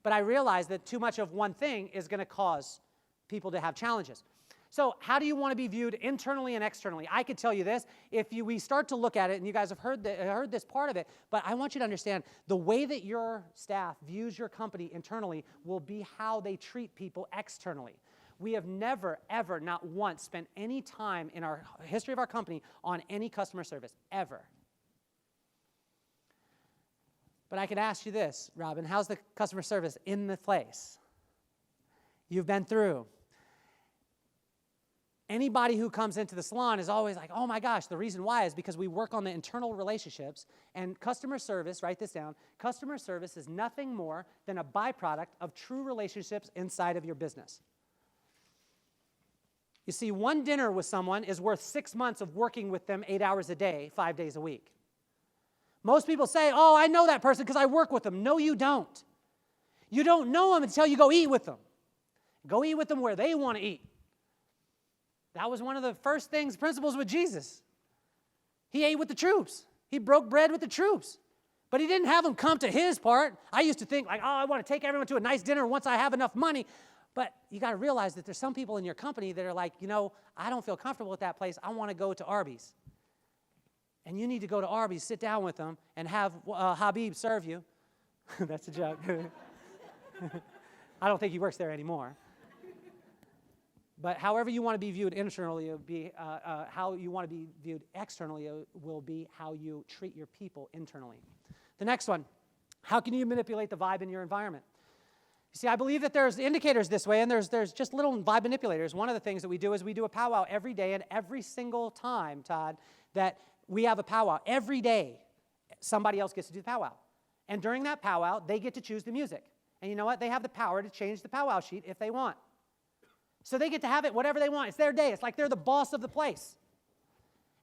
But I realized that too much of one thing is going to cause people to have challenges. So how do you want to be viewed internally and externally? I could tell you this. We start to look at it, and you guys have heard this part of it, but I want you to understand the way that your staff views your company internally will be how they treat people externally. We have never, ever, not once spent any time in our history of our company on any customer service, ever. But I could ask you this, Robin, how's the customer service in the place? You've been through. Anybody who comes into the salon is always like, oh my gosh, the reason why is because we work on the internal relationships, and customer service, write this down, customer service is nothing more than a byproduct of true relationships inside of your business. You see, one dinner with someone is worth 6 months of working with them 8 hours a day, 5 days a week. Most people say, oh, I know that person because I work with them. No, you don't. You don't know them until you go eat with them. Go eat with them where they want to eat. That was one of the first principles with Jesus. He ate with the troops. He broke bread with the troops. But he didn't have them come to his part. I used to think like, oh, I want to take everyone to a nice dinner once I have enough money. But you got to realize that there's some people in your company that are like, I don't feel comfortable with that place. I want to go to Arby's. And you need to go to Arby's, sit down with them, and have Habib serve you. That's a joke. I don't think he works there anymore. But however you want to be viewed internally, it'll be how you want to be viewed externally will be how you treat your people internally. The next one, how can you manipulate the vibe in your environment? You see, I believe that there's indicators this way, and there's just little vibe manipulators. One of the things that we do is we do a powwow every day, and every single time, Todd, that we have a powwow, every day somebody else gets to do the powwow. And during that powwow, they get to choose the music. And you know what? They have the power to change the powwow sheet if they want. So they get to have it whatever they want. It's their day. It's like they're the boss of the place.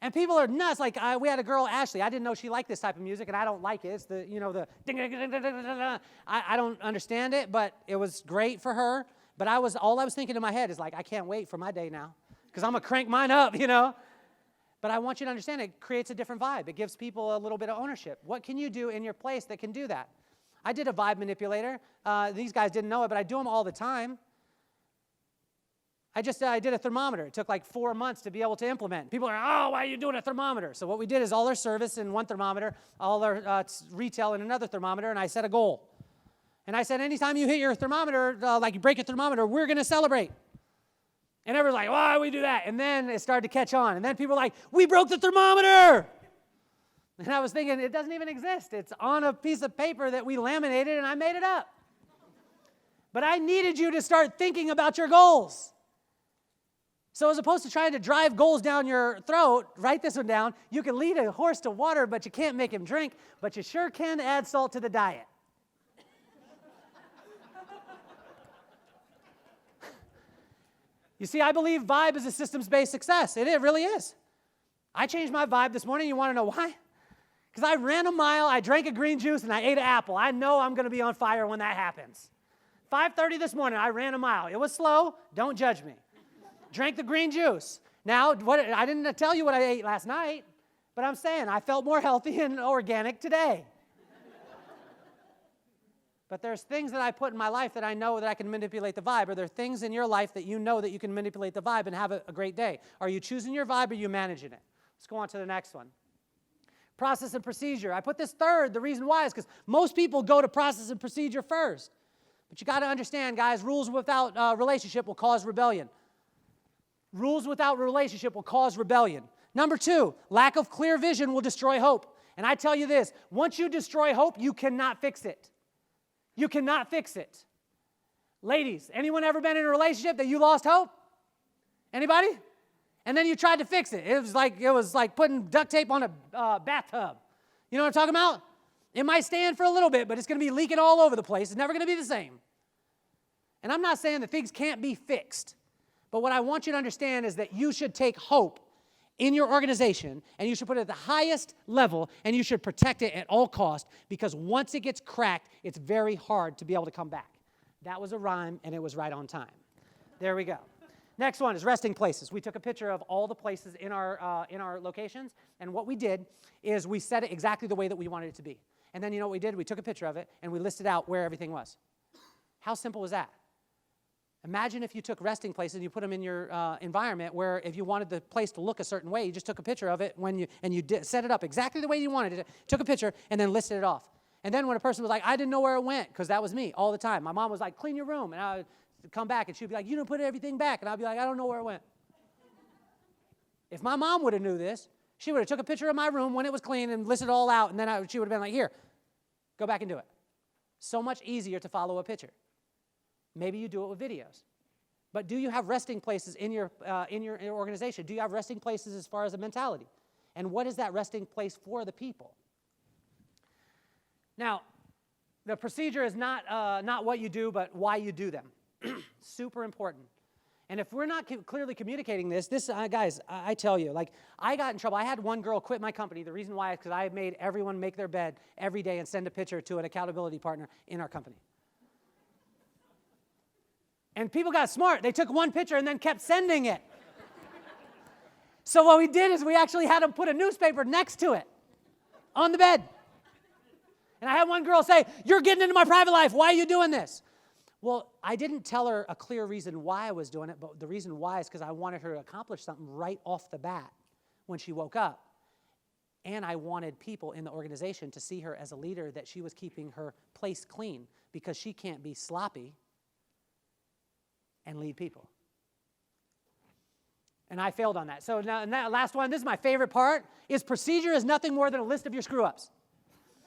And people are nuts. Like we had a girl, Ashley. I didn't know she liked this type of music, and I don't like it. It's the ding, ding, ding, ding, ding, ding. I don't understand it, but it was great for her. But all I was thinking in my head is like, I can't wait for my day now because I'm going to crank mine up, But I want you to understand it creates a different vibe. It gives people a little bit of ownership. What can you do in your place that can do that? I did a vibe manipulator. These guys didn't know it, but I do them all the time. I did a thermometer. It took like 4 months to be able to implement. People are, oh, why are you doing a thermometer? So what we did is all our service in one thermometer, all our retail in another thermometer, and I set a goal. And I said, anytime you hit your thermometer, like you break your thermometer, we're going to celebrate. And everyone's like, why do we do that? And then it started to catch on. And then people were like, we broke the thermometer. And I was thinking, it doesn't even exist. It's on a piece of paper that we laminated, and I made it up. But I needed you to start thinking about your goals. So as opposed to trying to drive goals down your throat, write this one down. You can lead a horse to water, but you can't make him drink, but you sure can add salt to the diet. You see, I believe vibe is a systems-based success. It really is. I changed my vibe this morning. You want to know why? Because I ran a mile, I drank a green juice, and I ate an apple. I know I'm going to be on fire when that happens. 5:30 this morning, I ran a mile. It was slow. Don't judge me. Drank the green juice. Now, I didn't tell you what I ate last night, but I'm saying I felt more healthy and organic today. But there's things that I put in my life that I know that I can manipulate the vibe. Are there things in your life that you know that you can manipulate the vibe and have a great day? Are you choosing your vibe or are you managing it? Let's go on to the next one. Process and procedure. I put this third. The reason why is because most people go to process and procedure first. But you got to understand, guys, rules without relationship will cause rebellion. Rules without relationship will cause rebellion. Number 2, lack of clear vision will destroy hope. And I tell you this, once you destroy hope, you cannot fix it. You cannot fix it. Ladies, anyone ever been in a relationship that you lost hope? Anybody? And then you tried to fix it. It was like putting duct tape on a bathtub. You know what I'm talking about? It might stand for a little bit, but it's going to be leaking all over the place. It's never going to be the same. And I'm not saying that things can't be fixed. But what I want you to understand is that you should take hope in your organization and you should put it at the highest level and you should protect it at all costs because once it gets cracked, it's very hard to be able to come back. That was a rhyme and it was right on time. There we go. Next one is resting places. We took a picture of all the places in our locations, and what we did is we set it exactly the way that we wanted it to be. And then you know what we did? We took a picture of it and we listed out where everything was. How simple was that? Imagine if you took resting places and you put them in your environment where if you wanted the place to look a certain way, you just took a picture of it set it up exactly the way you wanted it, took a picture, and then listed it off. And then when a person was like, I didn't know where it went, because that was me all the time. My mom was like, clean your room. And I would come back and she'd be like, you didn't put everything back. And I'd be like, I don't know where it went. If my mom would have knew this, she would have took a picture of my room when it was clean and listed it all out, and then she would have been like, here, Go back and do it. So much easier to follow a picture. Maybe you do it with videos. But do you have resting places in your organization? Do you have resting places as far as a mentality? And what is that resting place for the people? Now, the procedure is not what you do, but why you do them. Super important. And if we're not clearly communicating this, guys, I tell you, like, I got in trouble. I had one girl quit my company. The reason why is because I made everyone make their bed every day and send a picture to an accountability partner in our company. And people got smart. They took one picture and then kept sending it. So what we did is we actually had them put a newspaper next to it on the bed. And I had one girl say, "You're getting into my private life. Why are you doing this?" Well, I didn't tell her a clear reason why I was doing it, but the reason why is because I wanted her to accomplish something right off the bat when she woke up. And I wanted people in the organization to see her as a leader, that she was keeping her place clean, because she can't be sloppy and lead people. And I failed on that. So now, and that last one, this is my favorite part, is procedure is nothing more than a list of your screw-ups.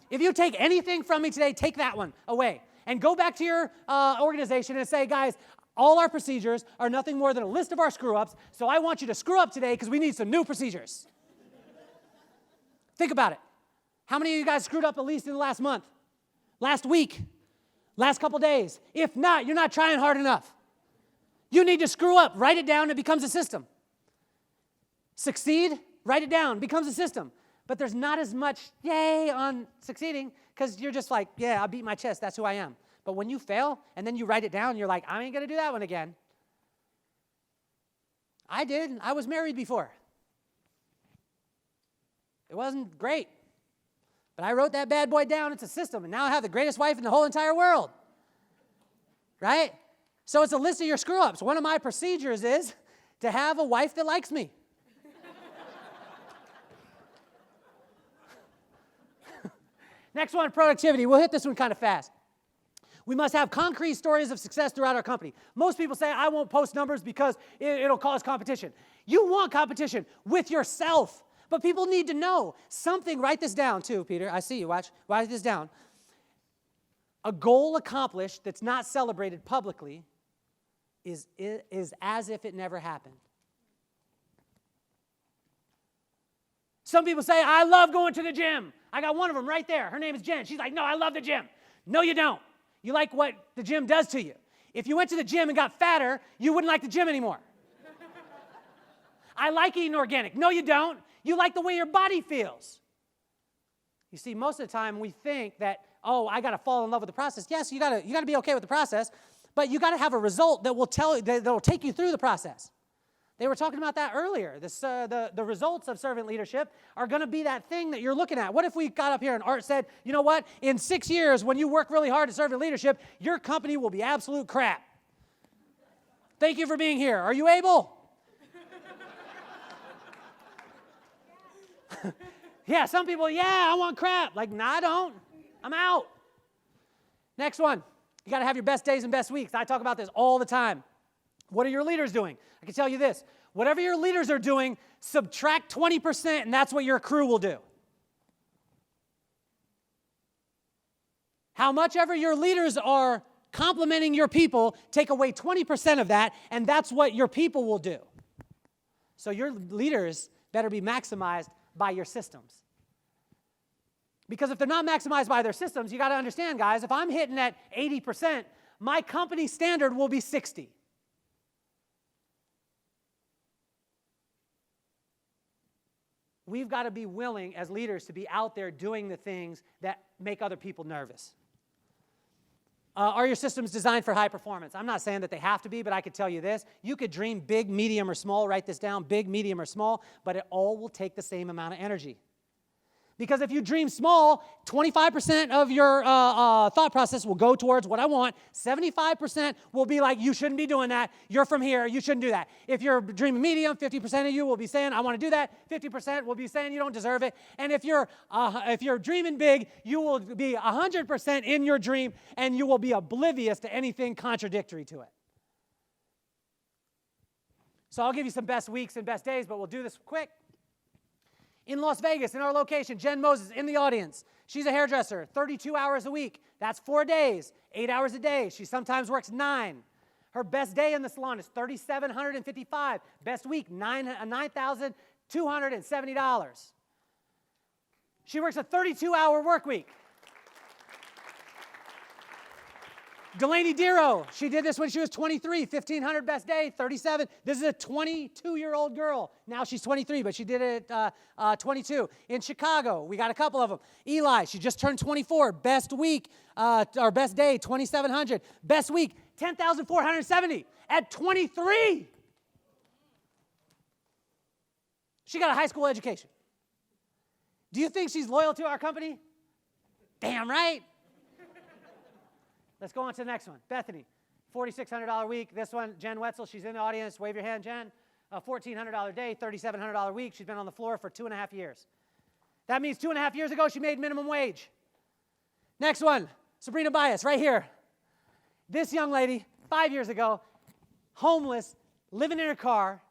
If you take anything from me today, take that one away. And go back to your organization and say, "Guys, all our procedures are nothing more than a list of our screw-ups, so I want you to screw up today because we need some new procedures." Think about it. How many of you guys screwed up at least in the last month? Last week? Last couple days? If not, you're not trying hard enough. You need to screw up. Write it down. It becomes a system. Succeed. Write it down. Becomes a system. But there's not as much yay on succeeding, because you're just like, "Yeah, I beat my chest. That's who I am." But when you fail and then you write it down, you're like, "I ain't going to do that one again." I did. I was married before. It wasn't great. But I wrote that bad boy down. It's a system. And now I have the greatest wife in the whole entire world. Right? So it's a list of your screw-ups. One of my procedures is to have a wife that likes me. Next one, productivity. We'll hit this one kind of fast. We must have concrete stories of success throughout our company. Most people say, "I won't post numbers because it'll cause competition." You want competition with yourself, but people need to know something. Write this down too, Peter. I see you. Watch. Write this down. A goal accomplished that's not celebrated publicly is as if it never happened. Some people say, "I love going to the gym." I got one of them right there. Her name is Jenn. She's like, "No, I love the gym." No, you don't. You like what the gym does to you. If you went to the gym and got fatter, you wouldn't like the gym anymore. "I like eating organic." No, you don't. You like the way your body feels. You see, most of the time we think that, "Oh, I got to fall in love with the process." Yes, you got to be okay with the process, but you got to have a result that will that will take you through the process. They were talking about that earlier. The results of servant leadership are going to be that thing that you're looking at. What if we got up here and Art said, "You know what? In 6 years, when you work really hard at servant leadership, your company will be absolute crap. Thank you for being here. Are you able?" Yeah, some people, "Yeah, I want crap." Like, "No, I don't. I'm out." Next one. You got to have your best days and best weeks. I talk about this all the time. What are your leaders doing? I can tell you this. Whatever your leaders are doing, subtract 20%, and that's what your crew will do. How much ever your leaders are complimenting your people, take away 20% of that, and that's what your people will do. So your leaders better be maximized by your systems. Because if they're not maximized by their systems, you got to understand, guys, if I'm hitting at 80%, my company standard will be 60. We've got to be willing as leaders to be out there doing the things that make other people nervous. Are your systems designed for high performance? I'm not saying that they have to be, but I could tell you this. You could dream big, medium, or small. Write this down, big, medium, or small, but it all will take the same amount of energy. Because if you dream small, 25% of your thought process will go towards what I want. 75% will be like, "You shouldn't be doing that. You're from here. You shouldn't do that." If you're dreaming medium, 50% of you will be saying, "I want to do that." 50% will be saying, "You don't deserve it." And if you're dreaming big, you will be 100% in your dream, and you will be oblivious to anything contradictory to it. So I'll give you some best weeks and best days, but we'll do this quick. In Las Vegas, in our location, Jenn Moses in the audience. She's a hairdresser, 32 hours a week. That's 4 days, 8 hours a day. She sometimes works 9. Her best day in the salon is $3,755. Best week, $9,270. She works a 32-hour work week. Delaney Diro, she did this when she was 23, 1,500 best day, 37. This is a 22-year-old girl. Now she's 23, but she did it at 22. In Chicago, we got a couple of them. Eli, she just turned 24. Best week, or best day, 2,700. Best week, 10,470 at 23. She got a high school education. Do you think she's loyal to our company? Damn right. Let's go on to the next one. Bethany, $4,600 week. This one, Jenn Wetzel, she's in the audience. Wave your hand, Jen. $1,400 day, $3,700 week. She's been on the floor for 2.5 years. That means 2.5 years ago, she made minimum wage. Next one, Sabrina Bias, right here. This young lady, 5 years ago, homeless, living in her car,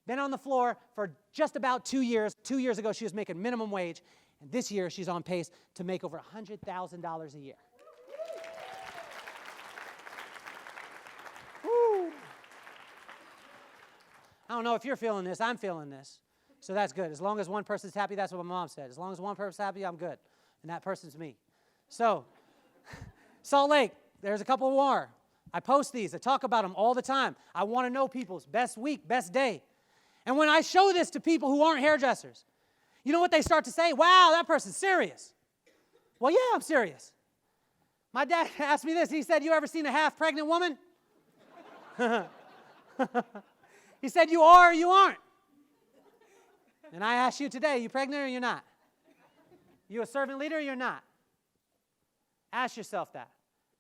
been on the floor for just about 2 years. 2 years ago, she was making minimum wage. And this year, she's on pace to make over $100,000 a year. I don't know if you're feeling this. I'm feeling this. So that's good. As long as one person's happy, that's what my mom said. As long as one person's happy, I'm good. And that person's me. So, Salt Lake, there's a couple more. I post these. I talk about them all the time. I want to know people's best week, best day. And when I show this to people who aren't hairdressers, you know what they start to say? Wow, that person's serious. Well, yeah, I'm serious. My dad asked me this. He said, you ever seen a half-pregnant woman? He said, you are or you aren't. And I ask you today, you pregnant or you're not? You a servant leader or you're not? Ask yourself that.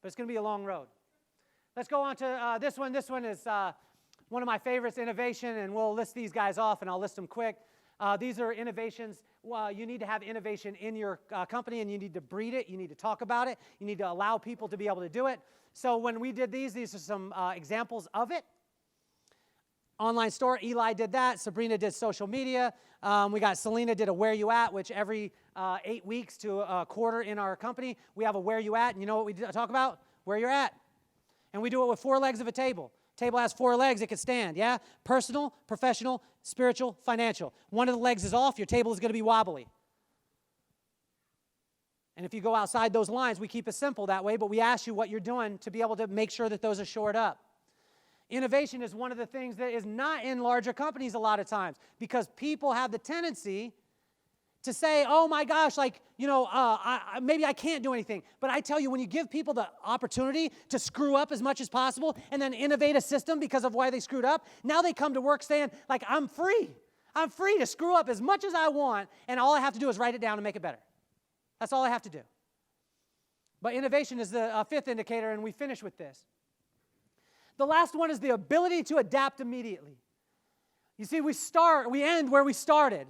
But it's going to be a long road. Let's go on to this one. This one is one of my favorites, innovation, and we'll list these guys off, and I'll list them quick. These are innovations. Well, you need to have innovation in your company, and you need to breed it. You need to talk about it. You need to allow people to be able to do it. So when we did these are some examples of it. Online store, Eli did that. Sabrina did social media. We got Selena did a Where You At, which every 8 weeks to a quarter in our company, we have a Where You At. And you know what we talk about? Where you're at. And we do it with 4 legs of a table. Table has 4 legs, it can stand, yeah? Personal, professional, spiritual, financial. One of the legs is off, your table is going to be wobbly. And if you go outside those lines, we keep it simple that way, but we ask you what you're doing to be able to make sure that those are shored up. Innovation is one of the things that is not in larger companies a lot of times because people have the tendency to say, oh my gosh, like, you know, maybe I can't do anything. But I tell you, when you give people the opportunity to screw up as much as possible and then innovate a system because of why they screwed up, now they come to work saying, like, I'm free. I'm free to screw up as much as I want, and all I have to do is write it down and make it better. That's all I have to do. But innovation is the 5th indicator, and we finish with this. The last one is the ability to adapt immediately. You see, we end where we started.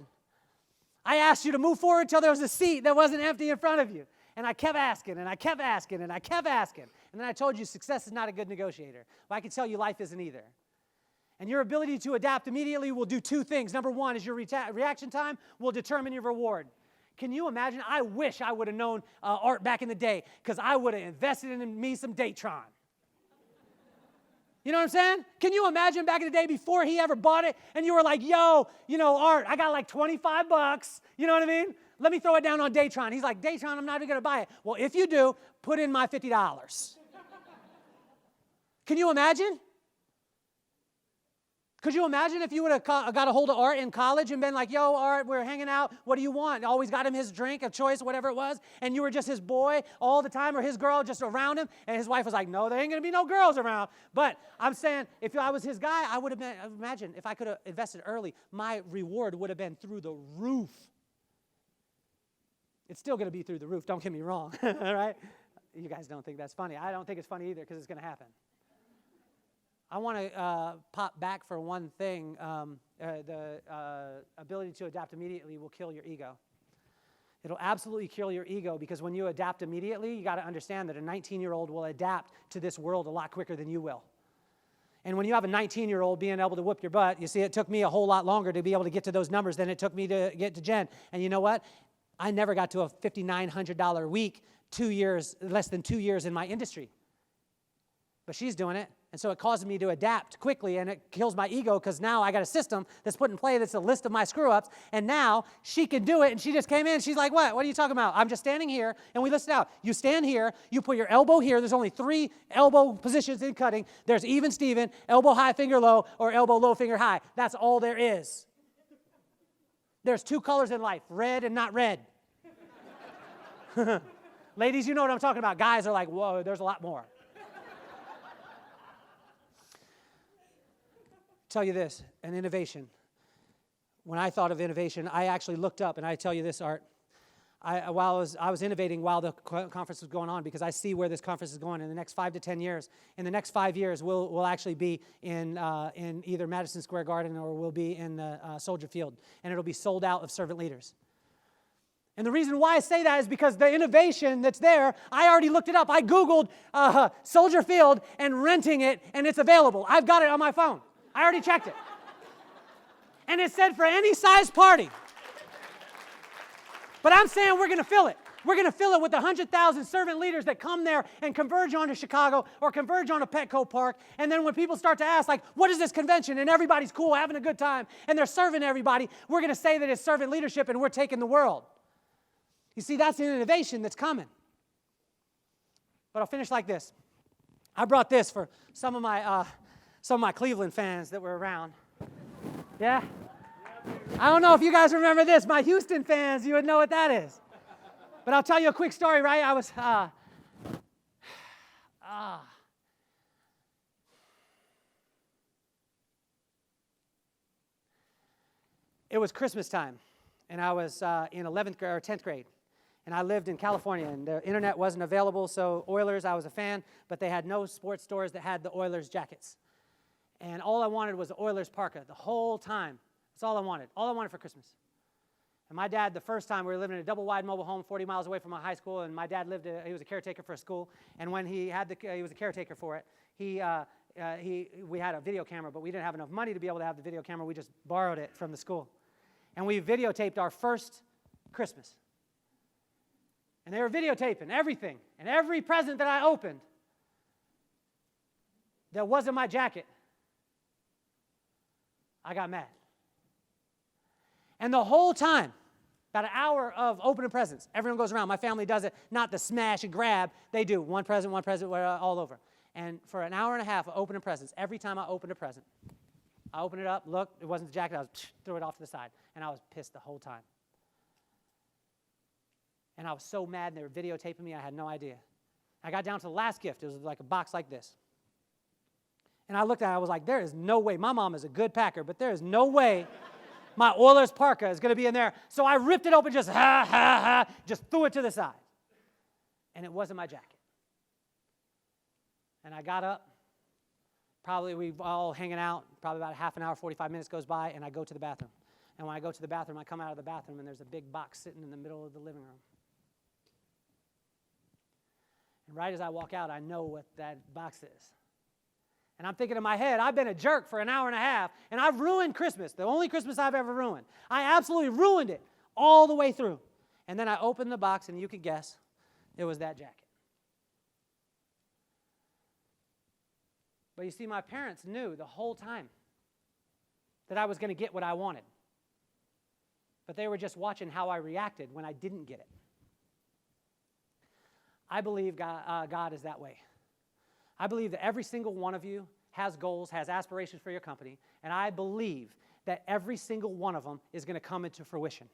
I asked you to move forward until there was a seat that wasn't empty in front of you. And I kept asking, and I kept asking, and I kept asking. And then I told you success is not a good negotiator. But I can tell you life isn't either. And your ability to adapt immediately will do 2 things. Number 1 is your reaction time will determine your reward. Can you imagine? I wish I would have known art back in the day because I would have invested in me some Datron. You know what I'm saying? Can you imagine back in the day before he ever bought it and you were like, yo, you know, Art, I got like $25. You know what I mean? Let me throw it down on Datron. He's like, Datron, I'm not even going to buy it. Well, if you do, put in my $50. Can you imagine? Could you imagine if you would have got a hold of Art in college and been like, yo, Art, we're hanging out. What do you want? Always got him his drink of choice, whatever it was, and you were just his boy all the time or his girl just around him, and his wife was like, no, there ain't going to be no girls around. But I'm saying if I was his guy, I would have been, imagine if I could have invested early, my reward would have been through the roof. It's still going to be through the roof, don't get me wrong, all right? You guys don't think that's funny. I don't think it's funny either because it's going to happen. I want to pop back for one thing. The ability to adapt immediately will kill your ego. It'll absolutely kill your ego because when you adapt immediately, you got to understand that a 19-year-old will adapt to this world a lot quicker than you will. And when you have a 19-year-old being able to whoop your butt, you see, it took me a whole lot longer to be able to get to those numbers than it took me to get to Jen. And you know what? I never got to a $5,900 a week, less than 2 years in my industry. But she's doing it, and so it causes me to adapt quickly, and it kills my ego because now I got a system that's put in play that's a list of my screw-ups, and now she can do it, and she just came in, she's like, what? What are you talking about? I'm just standing here, and we list it out. You stand here, you put your elbow here. There's only 3 elbow positions in cutting. There's even Steven, elbow high, finger low, or elbow low, finger high. That's all there is. There's 2 colors in life, red and not red. Ladies, you know what I'm talking about. Guys are like, whoa, there's a lot more. Tell you this, an innovation. When I thought of innovation, I actually looked up, and I tell you this, Art. I was innovating while the conference was going on because I see where this conference is going in the next 5 to 10 years. In the next 5 years, we'll actually be in either Madison Square Garden or we'll be in the Soldier Field, and it'll be sold out of servant leaders. And the reason why I say that is because the innovation that's there, I already looked it up. I Googled Soldier Field and renting it, and it's available. I've got it on my phone. I already checked it. And it said for any size party. But I'm saying we're going to fill it. We're going to fill it with 100,000 servant leaders that come there and converge onto Chicago or converge onto Petco Park. And then when people start to ask, like, what is this convention? And everybody's cool, having a good time, and they're serving everybody, we're going to say that it's servant leadership and we're taking the world. You see, that's an innovation that's coming. But I'll finish like this. I brought this for some of my Cleveland fans that were around. Yeah? I don't know if you guys remember this. My Houston fans, you would know what that is. But I'll tell you a quick story, right? I was, it was Christmas time, and I was in 11th grade or 10th grade. And I lived in California, and the internet wasn't available, so Oilers, I was a fan, but they had no sports stores that had the Oilers jackets. And all I wanted was the Oilers parka the whole time. That's all I wanted. All I wanted for Christmas. And my dad, the first time, we were living in a double-wide mobile home 40 miles away from my high school, and my dad he was a caretaker for a school. And when he was a caretaker for it, we had a video camera, but we didn't have enough money to be able to have the video camera. We just borrowed it from the school. And we videotaped our first Christmas. And they were videotaping everything. And every present that I opened that wasn't my jacket, I got mad. And the whole time, about an hour of opening presents, everyone goes around. My family does it, not the smash and grab. They do one present, all over. And for an hour and a half of opening presents, every time I opened a present, I opened it up, looked, it wasn't the jacket, I was threw it off to the side. And I was pissed the whole time. And I was so mad, and they were videotaping me, I had no idea. I got down to the last gift. It was like a box like this. And I looked at it, I was like, there is no way. My mom is a good packer, but there is no way my Oilers parka is going to be in there. So I ripped it open, just just threw it to the side. And it wasn't my jacket. And I got up. Probably we all hanging out. Probably about a half an hour, 45 minutes goes by, and I go to the bathroom. And when I go to the bathroom, I come out of the bathroom, and there's a big box sitting in the middle of the living room. And right as I walk out, I know what that box is. And I'm thinking in my head, I've been a jerk for an hour and a half, and I've ruined Christmas, the only Christmas I've ever ruined. I absolutely ruined it all the way through. And then I opened the box, and you could guess, it was that jacket. But you see, my parents knew the whole time that I was going to get what I wanted. But they were just watching how I reacted when I didn't get it. I believe God is that way. I believe that every single one of you has goals, has aspirations for your company, and I believe that every single one of them is going to come into fruition.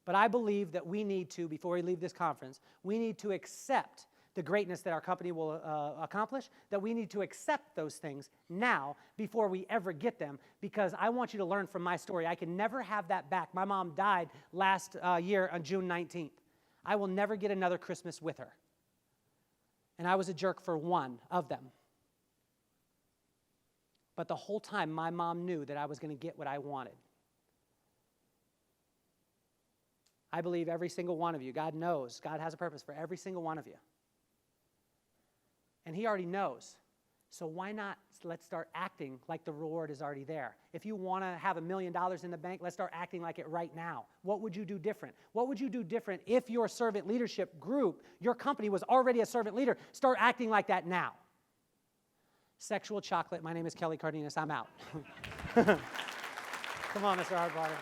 But I believe that we need to, before we leave this conference, we need to accept the greatness that our company will accomplish, that we need to accept those things now before we ever get them, because I want you to learn from my story. I can never have that back. My mom died last year on June 19th. I will never get another Christmas with her. And I was a jerk for one of them. But the whole time, my mom knew that I was going to get what I wanted. I believe every single one of you, God knows, God has a purpose for every single one of you. And He already knows So why not let's start acting like the reward is already there? If you want to have $1 million in the bank, let's start acting like it right now. What would you do different? What would you do different if your servant leadership group, your company was already a servant leader? Start acting like that now. Sexual chocolate. My name is Kelly Cardenas. I'm out. Come on, Mr. Hardwater.